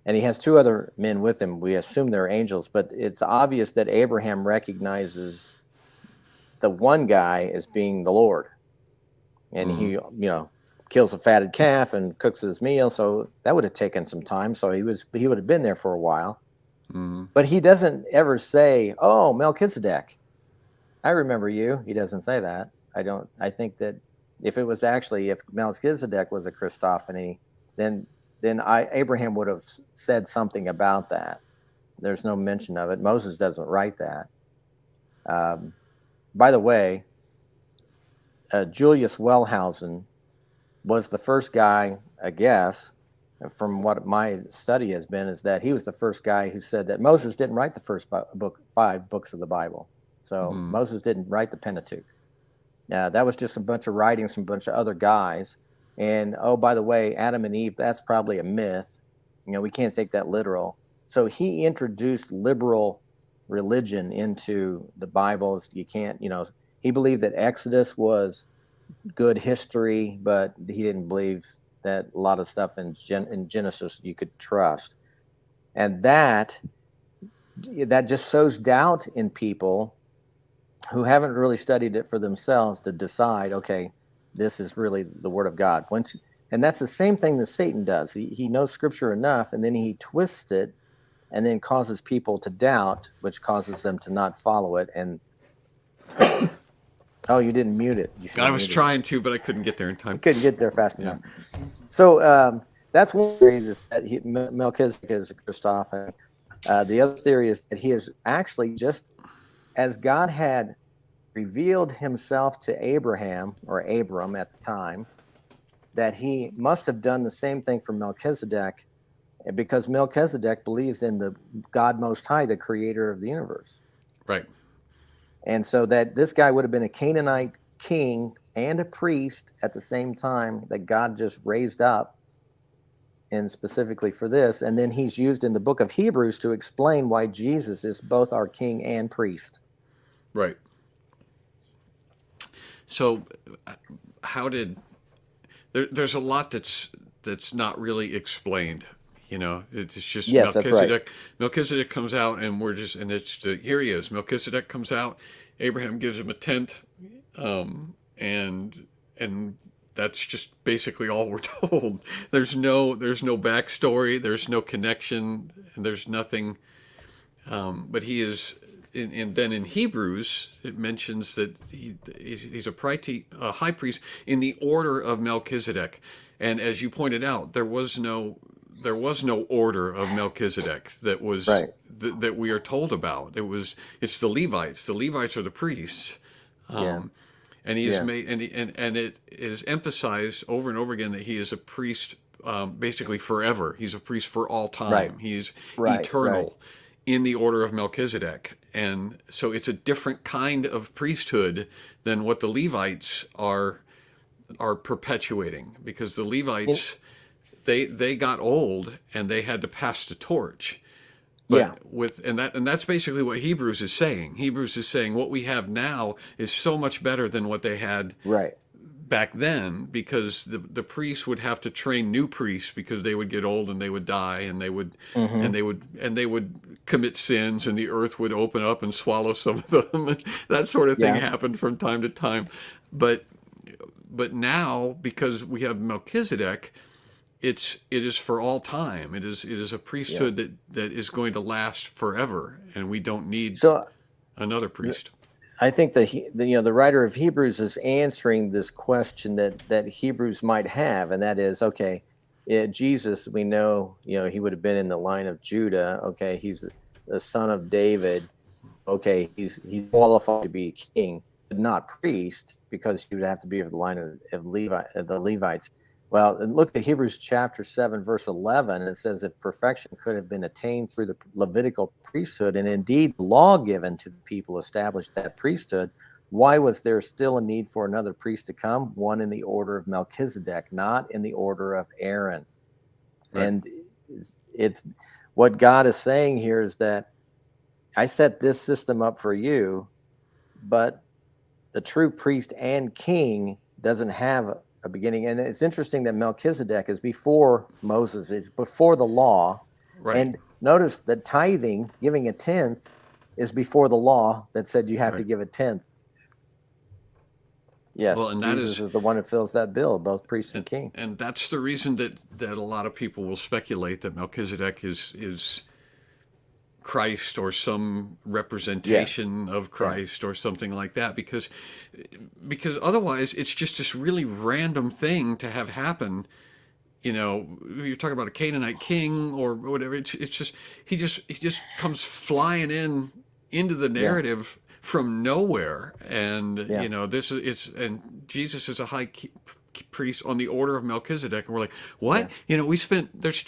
Speaker 2: And he has two other men with him. We assume they're angels, but it's obvious that Abraham recognizes the one guy as being the Lord, and he kills a fatted calf and cooks his meal. So that would have taken some time. So he would have been there for a while. But he doesn't ever say, "Oh, Melchizedek, I remember you." He doesn't say that. I think that if Melchizedek was a Christophany, then Abraham would have said something about that. There's no mention of it. Moses doesn't write that. By the way, Julius Wellhausen was the first guy, I guess, from what my study has been, is that he was the first guy who said that Moses didn't write the first book, 5 books of the Bible. So Moses didn't write the Pentateuch. That was just a bunch of writings from a bunch of other guys. And, oh, by the way, Adam and Eve, that's probably a myth. We can't take that literal. So he introduced liberal religion into the Bible. You can't, he believed that Exodus was good history, but he didn't believe that a lot of stuff in Genesis you could trust. And that just sows doubt in people who haven't really studied it for themselves to decide, okay, this is really the Word of God. And that's the same thing that Satan does. He knows Scripture enough, and then he twists it and then causes people to doubt, which causes them to not follow it. And oh, you didn't mute it.
Speaker 1: I was trying to, but I couldn't get there in time.
Speaker 2: You couldn't get there fast enough. So that's one theory, that Melchizedek is Christoph. The other theory is that he is actually, just as God had revealed himself to Abraham, or Abram at the time, that he must have done the same thing for Melchizedek, because Melchizedek believes in the God Most High, the creator of the universe.
Speaker 1: Right.
Speaker 2: And so that this guy would have been a Canaanite king and a priest at the same time, that God just raised up, and specifically for this. And then he's used in the book of Hebrews to explain why Jesus is both our king and priest.
Speaker 1: Right. So there's a lot that's not really explained. It's just
Speaker 2: yes,
Speaker 1: Melchizedek.
Speaker 2: That's right.
Speaker 1: Melchizedek comes out, and here he is. Melchizedek comes out. Abraham gives him a tent, and that's just basically all we're told. There's no backstory. There's no connection, and there's nothing. But he is. And then in Hebrews, it mentions that he's a high priest in the order of Melchizedek. And as you pointed out, there was no order of Melchizedek that was
Speaker 2: right.
Speaker 1: that we are told about. It's the Levites. The Levites are the priests. And he is made, and it is emphasized over and over again that he is a priest, basically forever. He's a priest for all time.
Speaker 2: Right.
Speaker 1: He's
Speaker 2: right.
Speaker 1: eternal.
Speaker 2: Right.
Speaker 1: In the order of Melchizedek. And so it's a different kind of priesthood than what the Levites are perpetuating, because the Levites, they got old and they had to pass the torch. But that's basically what Hebrews is saying. Hebrews is saying what we have now is so much better than what they had back then, because the priests would have to train new priests, because they would get old and they would die, and they would and they would commit sins, and the earth would open up and swallow some of them. And that sort of thing happened from time to time. But now, because we have Melchizedek, it is for all time. It is a priesthood that is going to last forever, and we don't need another priest.
Speaker 2: I think the writer of Hebrews is answering this question that Hebrews might have, and that is, okay, Jesus, we know, he would have been in the line of Judah. Okay, he's the son of David. Okay, he's qualified to be king, but not priest, because he would have to be of the line of the Levites. Well, look at Hebrews chapter 7, verse 11, and it says, if perfection could have been attained through the Levitical priesthood, and indeed law given to the people established that priesthood, why was there still a need for another priest to come? One in the order of Melchizedek, not in the order of Aaron. Right. And it's what God is saying here is that I set this system up for you, but the true priest and king doesn't have a beginning. And it's interesting that Melchizedek is before Moses, it's before the law.
Speaker 1: Right.
Speaker 2: And notice that tithing, giving a tenth, is before the law that said you have to give a tenth. Yes, well, and Jesus is the one who fills that bill, both priest and king.
Speaker 1: And that's the reason that a lot of people will speculate that Melchizedek is Christ, or some representation of Christ, or something like that, because otherwise it's just this really random thing to have happen you're talking about a Canaanite king or whatever. It's just he just comes flying into the
Speaker 2: Yeah.
Speaker 1: narrative from nowhere, and
Speaker 2: Yeah.
Speaker 1: this is it's and Jesus is a priest on the order of Melchizedek, and we're like, what?
Speaker 2: Yeah.
Speaker 1: We spent there's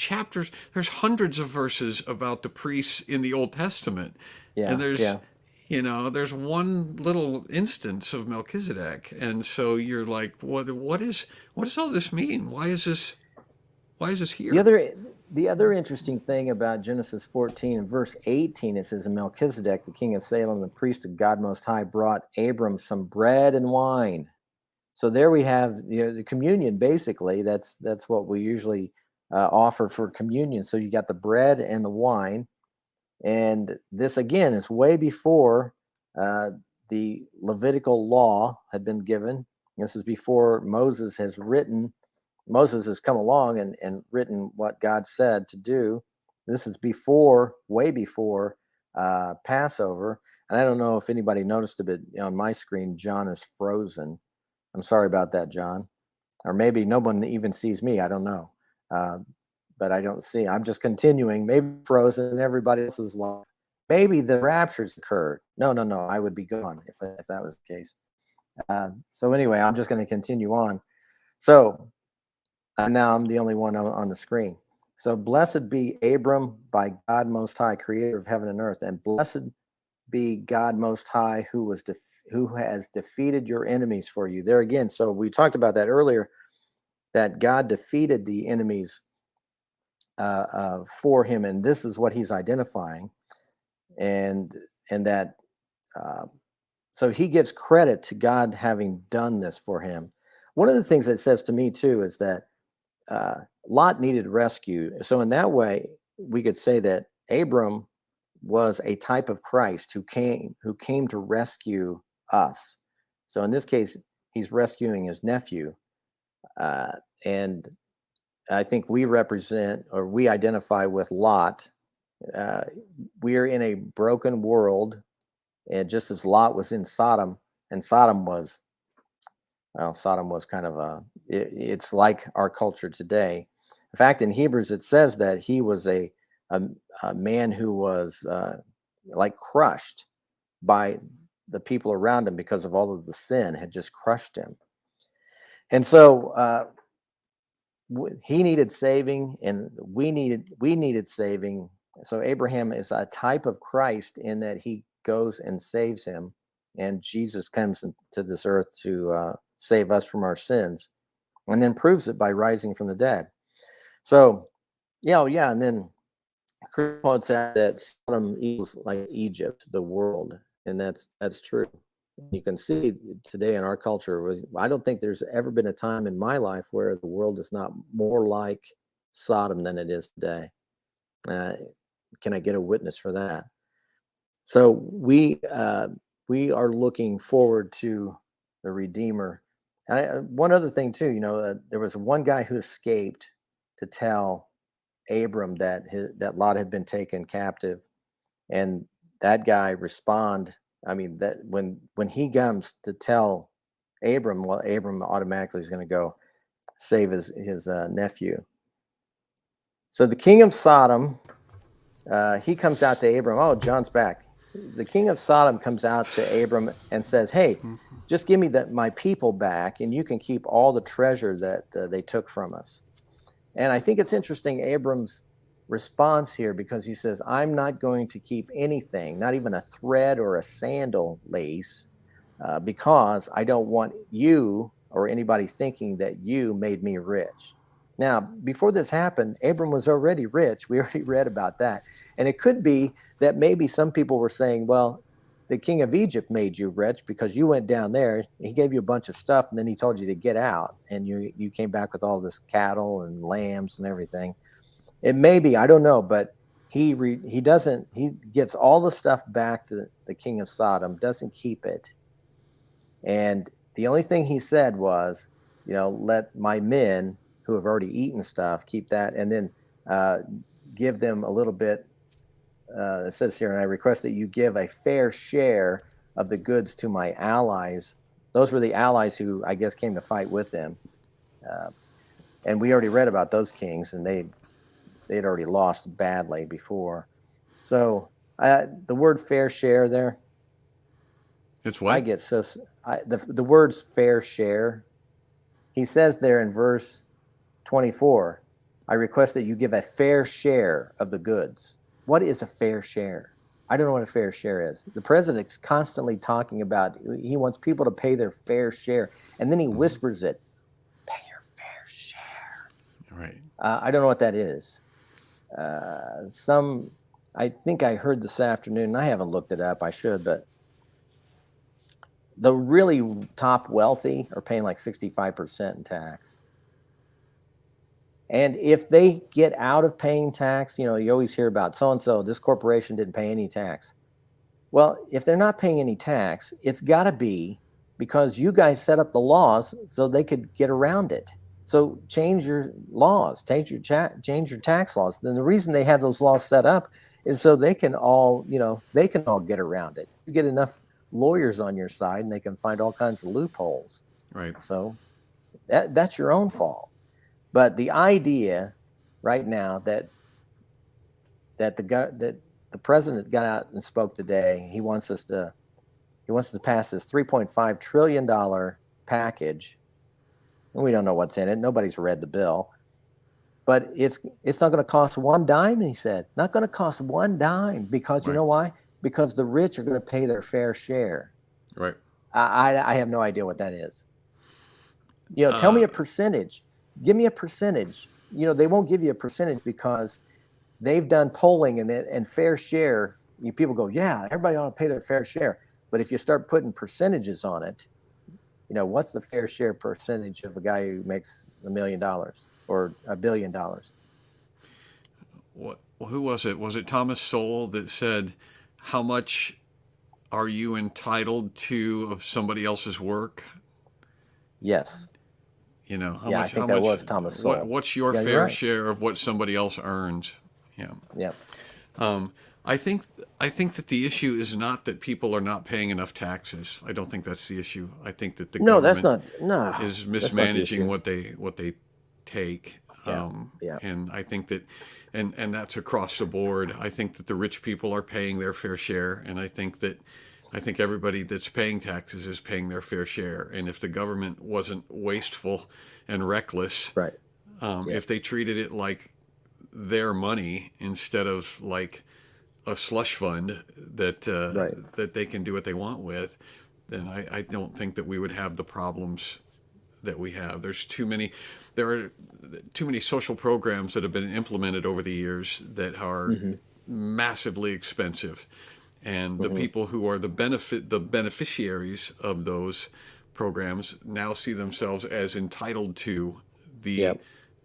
Speaker 1: hundreds of verses about the priests in the Old Testament, and
Speaker 2: Yeah.
Speaker 1: there's
Speaker 2: Yeah.
Speaker 1: there's one little instance of Melchizedek, and so you're like, what does all this mean? Why is this
Speaker 2: The
Speaker 1: here?
Speaker 2: other the other interesting thing about Genesis 14 and verse 18, it says, and Melchizedek, the king of Salem, the priest of God Most High, brought Abram some bread and wine. So there we have the communion. Basically, that's what we usually offer for communion. So you got the bread and the wine, and this again is way before uh, the Levitical law had been given. This is before Moses has come along and written what God said to do. This is way before Passover. And I don't know if anybody noticed it, but on my screen, John is frozen. I'm sorry about that, John. Or maybe no one even sees me. I don't know. Uh, but I don't see. I'm just continuing. Maybe frozen. Everybody else is live. Maybe the rapture's occurred. No, no, no. I would be gone if that was the case. So anyway, I'm just going to continue on. So now I'm the only one on the screen. So blessed be Abram by God Most High, creator of heaven and earth, and blessed be God Most High, who has defeated your enemies for you. There again, so we talked about that earlier, that God defeated the enemies for him, and this is what he's identifying, and that so he gives credit to God having done this for him. One of the things that says to me too is that Lot needed rescue. So in that way, we could say that Abram was a type of Christ who came to rescue us. So in this case, he's rescuing his nephew, and I think we represent or we identify with Lot. Uh, we are in a broken world, and just as Lot was in Sodom, and Sodom was kind of it's like our culture today. In fact, in Hebrews, it says that he was a, a man who was like crushed by the people around him because of all of the sin had just crushed him. And so he needed saving, and we needed saving. So Abraham is a type of Christ in that he goes and saves him, and Jesus comes to this earth to save us from our sins, and then proves it by rising from the dead. So, yeah, and then Chris points out that Sodom equals like Egypt, the world, and that's true. You can see today in our culture, I don't think there's ever been a time in my life where the world is not more like Sodom than it is today. Uh, can I get a witness for that? So we are looking forward to the Redeemer. One other thing too, there was one guy who escaped to tell Abram that Lot had been taken captive, and that guy respond. I mean, that when he comes to tell Abram, well, Abram automatically is going to go save his nephew. So the king of Sodom, he comes out to Abram. Oh, John's back. The king of Sodom comes out to Abram and says, "Hey, just give me my people back, and you can keep all the treasure that they took from us." And I think it's interesting, Abram's response here, because he says, "I'm not going to keep anything, not even a thread or a sandal lace, because I don't want you or anybody thinking that you made me rich." Now, before this happened, Abram was already rich. We already read about that. And it could be that maybe some people were saying, well, the king of Egypt made you rich because you went down there, he gave you a bunch of stuff, and then he told you to get out, and you came back with all this cattle and lambs and everything. It may be, I don't know, but he gives all the stuff back to the king of Sodom, doesn't keep it. And the only thing he said was, let my men who have already eaten stuff keep that, and then give them a little bit. It says here, and I request that you give a fair share of the goods to my allies. Those were the allies who, I guess, came to fight with them. And we already read about those kings, and they'd already lost badly before. So the word fair share there,
Speaker 1: It's
Speaker 2: I
Speaker 1: what?
Speaker 2: get so the words fair share. He says there in verse 24, I request that you give a fair share of the goods. What is a fair share? I don't know what a fair share is. The president's constantly talking about he wants people to pay their fair share, and then he whispers it, pay your fair share.
Speaker 1: Right.
Speaker 2: I don't know what that is. I think I heard this afternoon, and I haven't looked it up. I should, but the really top wealthy are paying like 65% in tax. And if they get out of paying tax, you always hear about so-and-so, this corporation didn't pay any tax. Well, if they're not paying any tax, it's got to be because you guys set up the laws so they could get around it. So change your laws, change your tax laws. Then the reason they have those laws set up is so they can all get around it. You get enough lawyers on your side, and they can find all kinds of loopholes.
Speaker 1: Right.
Speaker 2: So that's your own fault. But the idea right now that the president got out and spoke today, he wants us to pass this $3.5 trillion package. And we don't know what's in it. Nobody's read the bill. But it's not going to cost one dime, he said. Not going to cost one dime because you know why? Because the rich are going to pay their fair share.
Speaker 1: Right.
Speaker 2: I have no idea what that is. Tell me a percentage. Give me a percentage. They won't give you a percentage because they've done polling and fair share. People go, yeah, everybody ought to pay their fair share. But if you start putting percentages on it, what's the fair share percentage of a guy who makes $1 million or $1 billion?
Speaker 1: Who was it? Was it Thomas Sowell that said, how much are you entitled to of somebody else's work?
Speaker 2: Yes.
Speaker 1: How
Speaker 2: I
Speaker 1: much?
Speaker 2: think
Speaker 1: How
Speaker 2: that
Speaker 1: much?
Speaker 2: was Thomas Sowell.
Speaker 1: What's your
Speaker 2: you're
Speaker 1: fair
Speaker 2: right.
Speaker 1: share of what somebody else earns? Yeah.
Speaker 2: Yeah.
Speaker 1: I think that the issue is not that people are not paying enough taxes. I don't think that's the issue. I think that the government is mismanaging what they take.
Speaker 2: Yeah.
Speaker 1: And I think that, and that's across the board. I think that the rich people are paying their fair share, and I think everybody that's paying taxes is paying their fair share. And if the government wasn't wasteful and reckless,
Speaker 2: Right.
Speaker 1: If they treated it like their money instead of like a slush fund that that they can do what they want with, then I don't think that we would have the problems that we have. There are too many social programs that have been implemented over the years that are massively expensive, and the people who are the beneficiaries of those programs now see themselves as entitled to the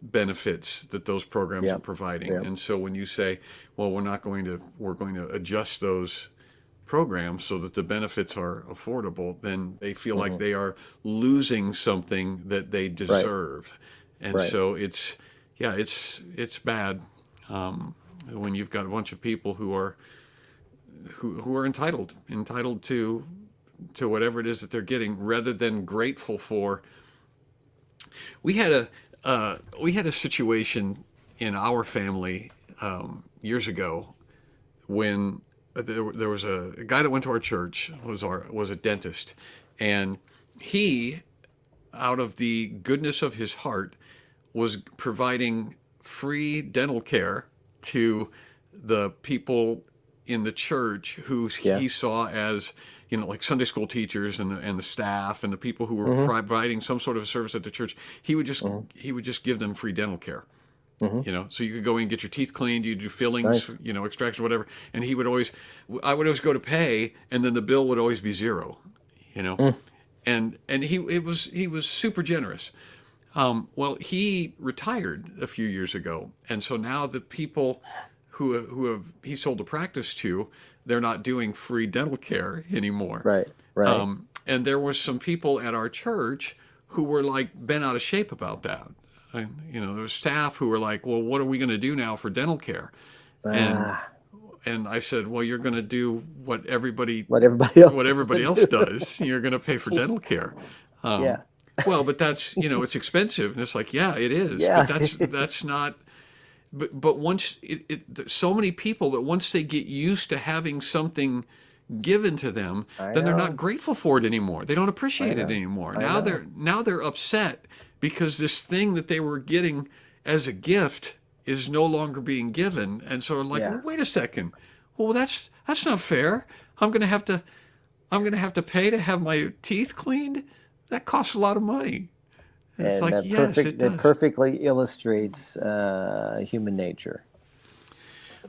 Speaker 1: benefits that those programs are providing. And so when you say, well, we're going to adjust those programs so that the benefits are affordable, then they feel like they are losing something that they deserve. And so it's bad when you've got a bunch of people who are entitled to whatever it is that they're getting, rather than grateful for. We had a situation in our family years ago when there was a guy that went to our church, was a dentist, and he, out of the goodness of his heart, was providing free dental care to the people in the church who he saw as, like Sunday school teachers and the staff and the people who were providing some sort of service at the church. He would just give them free dental care. So you could go in and get your teeth cleaned, you do fillings, extraction, whatever. And I would always go to pay, and then the bill would always be zero. And he was super generous. Well, he retired a few years ago, and so now the people who he sold a practice to, they're not doing free dental care anymore.
Speaker 2: Right.
Speaker 1: And there were some people at our church who were like bent out of shape about that. There was staff who were like, well, what are we going to do now for dental care? And I said, well, you're going to do what everybody else does. You're going to pay for dental care. Well, but that's, it's expensive. And it's like, yeah, it is.
Speaker 2: Yeah.
Speaker 1: But that's not, but once there's so many people that once they get used to having something given to them,
Speaker 2: I
Speaker 1: then they're not
Speaker 2: know.
Speaker 1: grateful for it anymore. They don't
Speaker 2: I
Speaker 1: appreciate it
Speaker 2: know.
Speaker 1: anymore.
Speaker 2: I know.
Speaker 1: Now they're upset because this thing that they were getting as a gift is no longer being given. And so like,
Speaker 2: Yeah.
Speaker 1: well, wait a second. Well, that's not fair. I'm going to have to I'm going to have to pay to have my teeth cleaned. That costs a lot of money. And it's
Speaker 2: And
Speaker 1: like, yes, it
Speaker 2: that
Speaker 1: does.
Speaker 2: perfectly illustrates human nature.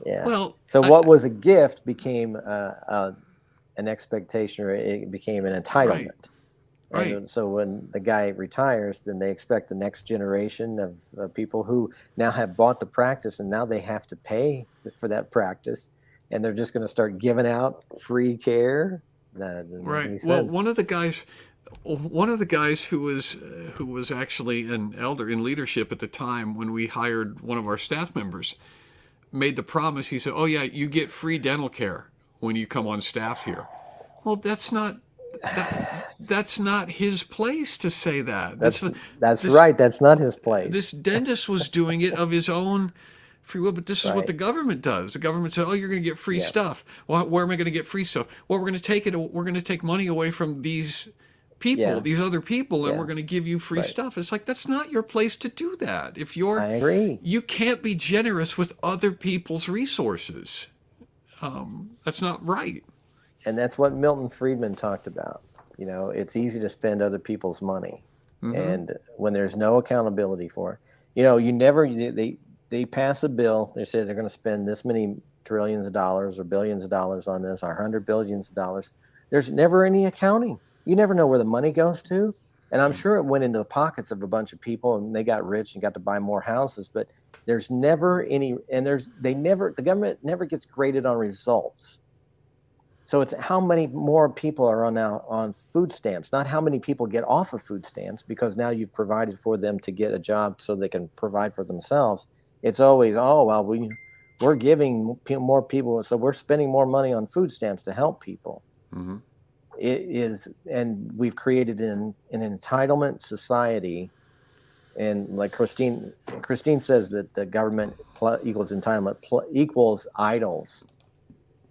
Speaker 2: Yeah.
Speaker 1: Well,
Speaker 2: So what was a gift became an expectation, or it became an
Speaker 1: right,
Speaker 2: entitlement.
Speaker 1: right.
Speaker 2: And so when the guy retires, then they expect the next generation of people who now have bought the practice, and now they have to pay for that practice, and they're just going to start giving out free care. That doesn't make
Speaker 1: Right.
Speaker 2: any
Speaker 1: Well,
Speaker 2: sense.
Speaker 1: one of the guys who was actually an elder in leadership at the time when we hired one of our staff members made the promise. He said, "Oh yeah, you get free dental care when you come on staff here." Well, that that's not his place to say that.
Speaker 2: That's
Speaker 1: This
Speaker 2: right. That's not his
Speaker 1: this
Speaker 2: place.
Speaker 1: dentist was doing it of his own free will, but this is what the
Speaker 2: Right.
Speaker 1: government does. The government said, "Oh, you're going to get free
Speaker 2: Yeah.
Speaker 1: stuff." Well, where am I going to get free stuff? Well, we're going to take it. We're going to take money away from these people,
Speaker 2: Yeah.
Speaker 1: these other people, and we're
Speaker 2: Yeah.
Speaker 1: going to give you free
Speaker 2: Right.
Speaker 1: stuff. It's like that's not your place to do that.
Speaker 2: I agree.
Speaker 1: You can't be generous with other people's resources. That's not right.
Speaker 2: And that's what Milton Friedman talked about. It's easy to spend other people's money,
Speaker 1: Mm-hmm.
Speaker 2: and when there's no accountability for it, you never they pass a bill. They say they're going to spend this many trillions of dollars or billions of dollars on this, or hundred billions of dollars. There's never any accounting. You never know where the money goes to, and I'm sure it went into the pockets of a bunch of people, and they got rich and got to buy more houses. But there's never any, and the government never gets graded on results. So it's how many more people are on food stamps, not how many people get off of food stamps, because now you've provided for them to get a job so they can provide for themselves. It's always, oh well, we're giving more people, so we're spending more money on food stamps to help people.
Speaker 1: Mm-hmm.
Speaker 2: It is, and we've created an entitlement society. And like Christine says that the government equals entitlement equals idols.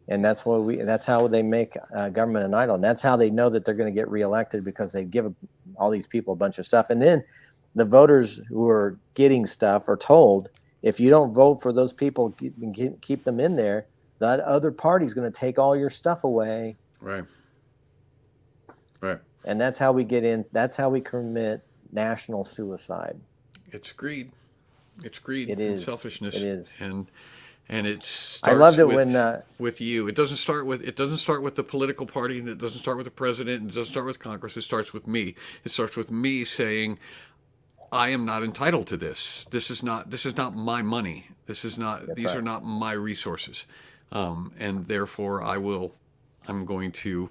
Speaker 2: And that's how they make government an idol. And that's how they know that they're going to get reelected, because they give all these people a bunch of stuff. And then the voters who are getting stuff are told, if you don't vote for those people, keep them in there, that other party's going to take all your stuff away.
Speaker 1: Right. Right.
Speaker 2: And that's how we get in. That's how we commit national suicide.
Speaker 1: It's greed. It's greed
Speaker 2: It
Speaker 1: and
Speaker 2: is.
Speaker 1: selfishness.
Speaker 2: It is.
Speaker 1: And it
Speaker 2: I loved
Speaker 1: starts
Speaker 2: it when
Speaker 1: with you. It doesn't start with the political party, and it doesn't start with the president, and it doesn't start with Congress. It starts with me. It starts with me saying, I am not entitled to this. This is not my money. These
Speaker 2: right.
Speaker 1: are not my resources. And therefore I'm going to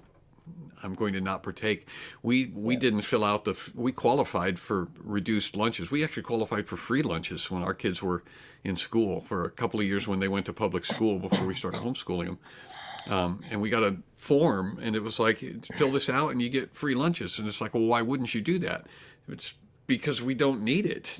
Speaker 1: not partake. We didn't fill out we qualified for reduced lunches. We actually qualified for free lunches when our kids were in school for a couple of years when they went to public school before we started homeschooling them. And we got a form, and it was like, fill this out and you get free lunches. And it's like, well, why wouldn't you do that? It's because we don't need it.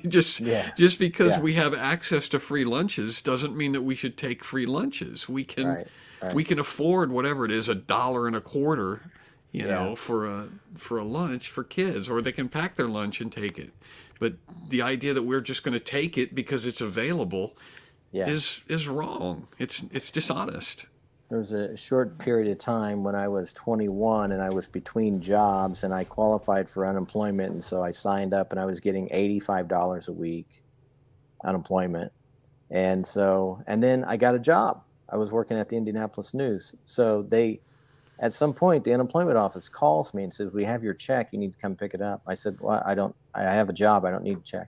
Speaker 1: Just because
Speaker 2: Yeah.
Speaker 1: we have access to free lunches doesn't mean that we should take free lunches.
Speaker 2: Right.
Speaker 1: We can afford whatever it is, $1.25,
Speaker 2: Yeah.
Speaker 1: for a lunch for kids, or they can pack their lunch and take it. But the idea that we're just going to take it because it's available
Speaker 2: Yeah.
Speaker 1: is wrong. It's dishonest.
Speaker 2: There was a short period of time when I was 21 and I was between jobs, and I qualified for unemployment. And so I signed up, and I was getting $85 a week unemployment. And then I got a job. I was working at the Indianapolis News. So at some point, the unemployment office calls me and says, "We have your check. You need to come pick it up." I said, "Well, I have a job. I don't need a check."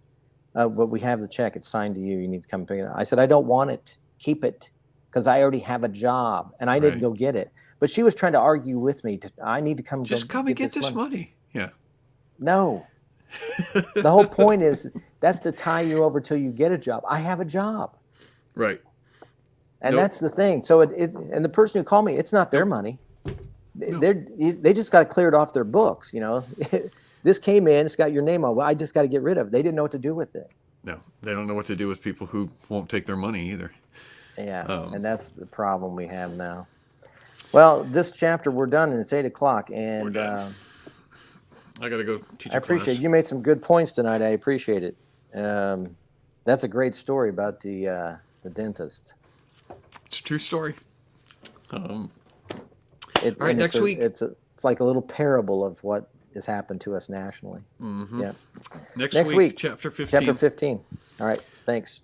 Speaker 2: "But we have the check. It's signed to you. You need to come pick it up." I said, "I don't want it. Keep it, because I already have a job," and I didn't
Speaker 1: Right.
Speaker 2: go get it. But she was trying to argue with me. I need to come.
Speaker 1: Just come and get this money. Yeah.
Speaker 2: No. The whole point is that's to tie you over till you get a job. I have a job.
Speaker 1: Right.
Speaker 2: And
Speaker 1: Nope.
Speaker 2: that's the thing. So and the person who called me, it's not their money.
Speaker 1: No.
Speaker 2: They just got to clear it off their books, this came in, it's got your name on. Well, I just got to get rid of it. They didn't know what to do with it.
Speaker 1: No, they don't know what to do with people who won't take their money either.
Speaker 2: Yeah, and that's the problem we have now. Well, this chapter we're done, and it's 8:00, and
Speaker 1: I got to go teach a
Speaker 2: I appreciate
Speaker 1: class.
Speaker 2: you made some good points tonight. I appreciate it. That's a great story about the dentist.
Speaker 1: It's a true story. All right,
Speaker 2: And
Speaker 1: next week.
Speaker 2: It's like a little parable of what has happened to us nationally.
Speaker 1: Mm-hmm.
Speaker 2: Yeah.
Speaker 1: Next week, chapter 15.
Speaker 2: Chapter 15. All right. Thanks.